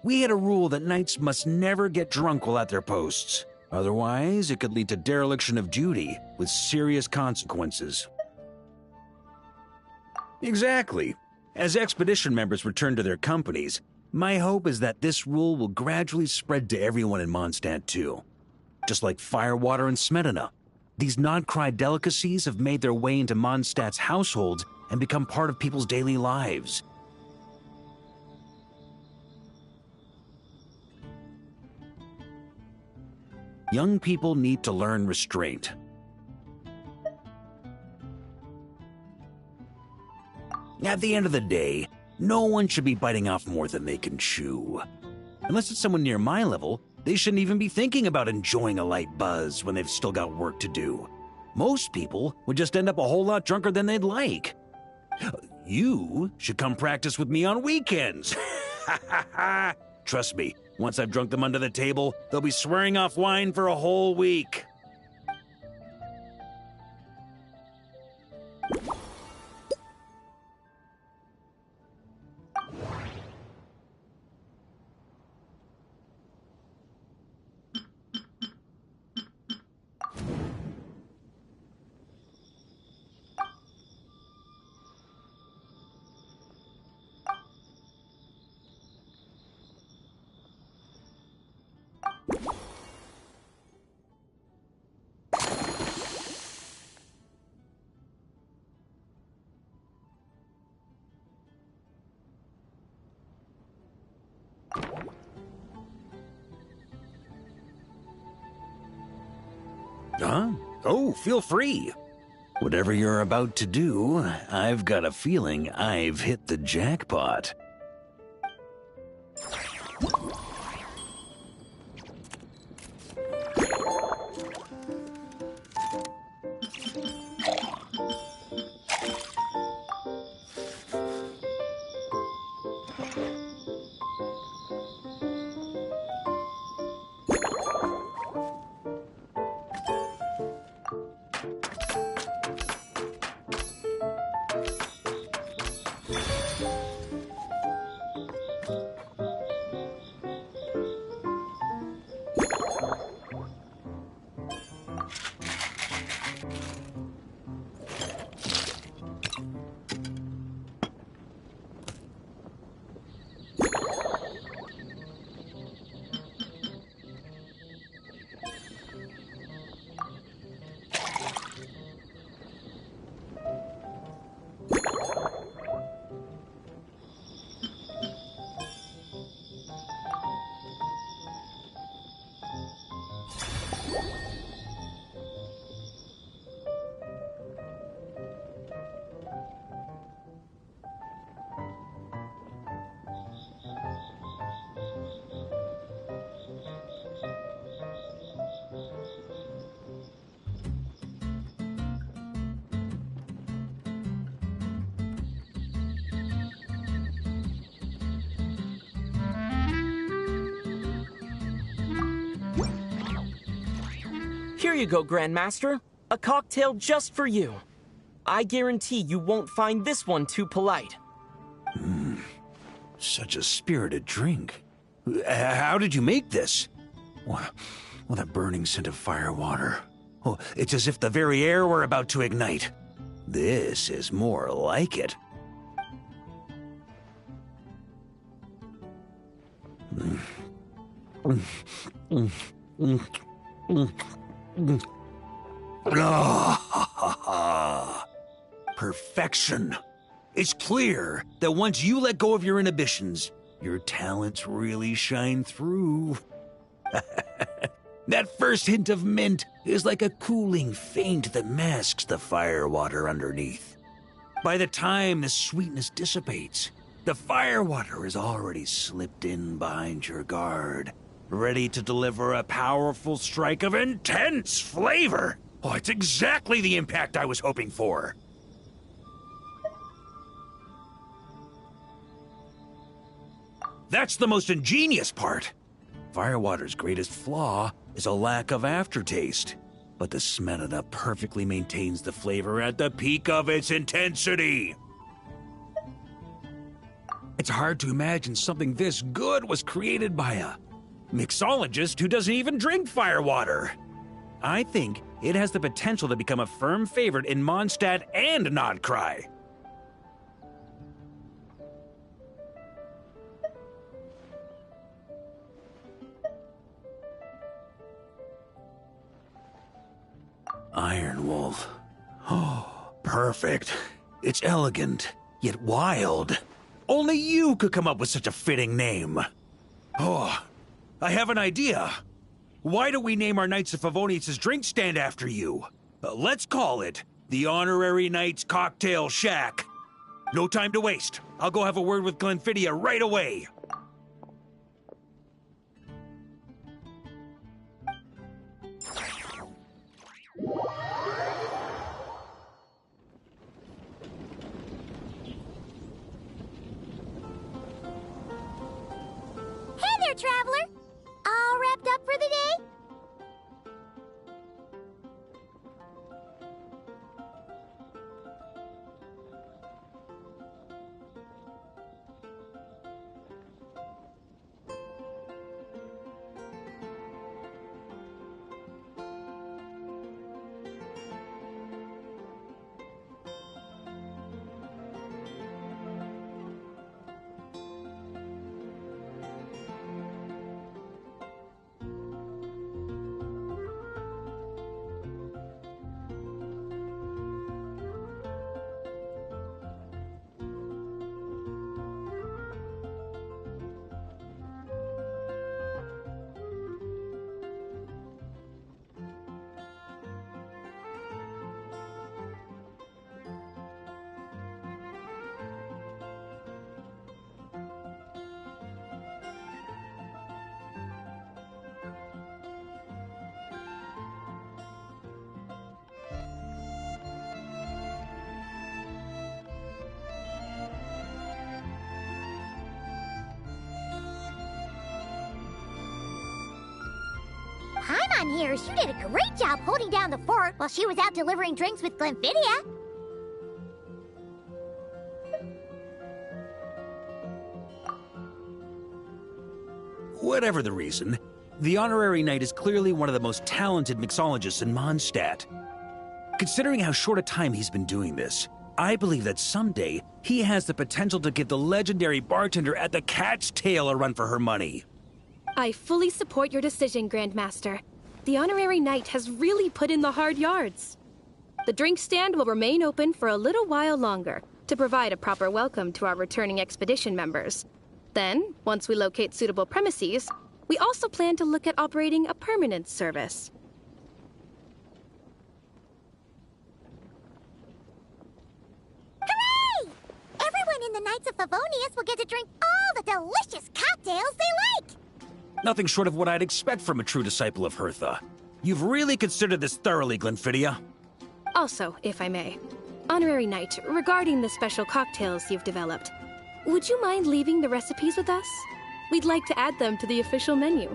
we had a rule that knights must never get drunk while at their posts. Otherwise, it could lead to dereliction of duty, with serious consequences. Exactly. As expedition members return to their companies, my hope is that this rule will gradually spread to everyone in Mondstadt too. Just like firewater and Smedina, these Notcry delicacies have made their way into Mondstadt's households and become part of people's daily lives. Young people need to learn restraint. At the end of the day, no one should be biting off more than they can chew. Unless it's someone near my level, they shouldn't even be thinking about enjoying a light buzz when they've still got work to do. Most people would just end up a whole lot drunker than they'd like. You should come practice with me on weekends. Trust me, once I've drunk them under the table, they'll be swearing off wine for a whole week. Huh? Oh, feel free. Whatever you're about to do, I've got a feeling I've hit the jackpot. Here you go, Grandmaster. A cocktail just for you. I guarantee you won't find this one too polite. Such a spirited drink. How did you make this? Well, that burning scent of firewater. Oh, it's as if the very air were about to ignite. This is more like it. Perfection. It's clear that once you let go of your inhibitions, your talents really shine through. That first hint of mint is like a cooling feint that masks the firewater underneath. By the time the sweetness dissipates, the firewater is already slipped in behind your guard, ready to deliver a powerful strike of intense flavor. Oh, it's exactly the impact I was hoping for. That's the most ingenious part. Firewater's greatest flaw is a lack of aftertaste, but the Smetana perfectly maintains the flavor at the peak of its intensity. It's hard to imagine something this good was created by a mixologist who doesn't even drink firewater. I think it has the potential to become a firm favorite in Mondstadt and Nodcry. Iron Wolf. Oh, perfect. It's elegant, yet wild. Only you could come up with such a fitting name. Oh, I have an idea. Why don't we name our Knights of Favonius' drink stand after you? Let's call it the Honorary Knights Cocktail Shack. No time to waste. I'll go have a word with Glenfidia right away. Hey there, traveler! All wrapped up for the day? Paimon here. She did a great job holding down the fort while she was out delivering drinks with Glenfidia. Whatever the reason, the Honorary Knight is clearly one of the most talented mixologists in Mondstadt. Considering how short a time he's been doing this, I believe that someday he has the potential to give the legendary bartender at the Cat's Tail a run for her money. I fully support your decision, Grandmaster. The Honorary Knight has really put in the hard yards. The drink stand will remain open for a little while longer to provide a proper welcome to our returning expedition members. Then, once we locate suitable premises, we also plan to look at operating a permanent service. Hooray! Everyone in the Knights of Favonius will get to drink all the delicious cocktails they like! Nothing short of what I'd expect from a true disciple of Hertha. You've really considered this thoroughly, Glenfidia. Also, if I may, Honorary Knight, regarding the special cocktails you've developed, would you mind leaving the recipes with us? We'd like to add them to the official menu.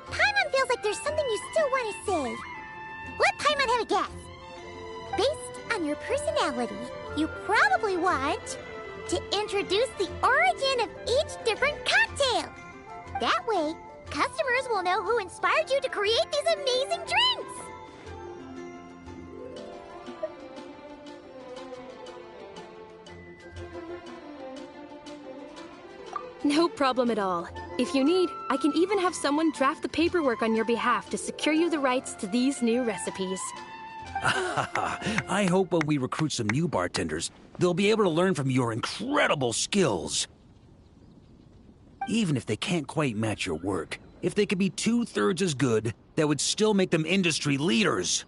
Paimon feels like there's something you still want to say. Let Paimon have a guess. Based on your personality, you probably want to introduce the origin of each different cocktail. That way, customers will know who inspired you to create these amazing drinks. No problem at all. If you need, I can even have someone draft the paperwork on your behalf to secure you the rights to these new recipes. I hope when we recruit some new bartenders, they'll be able to learn from your incredible skills. Even if they can't quite match your work, if they could be 2/3 as good, that would still make them industry leaders.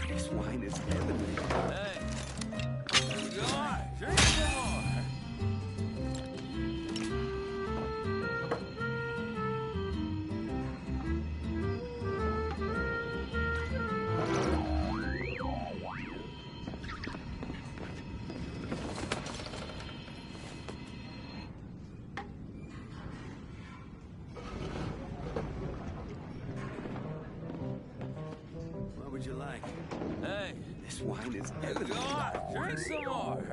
This wine is heavenly. Hey! God, drink some more! What would you like? Hey! This wine is heavenly. God, drink some more!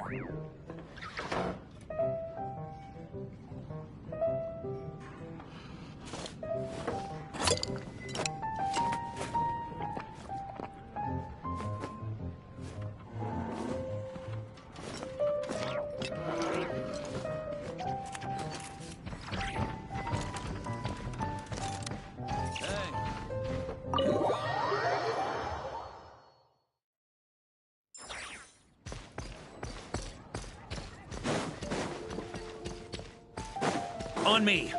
On me!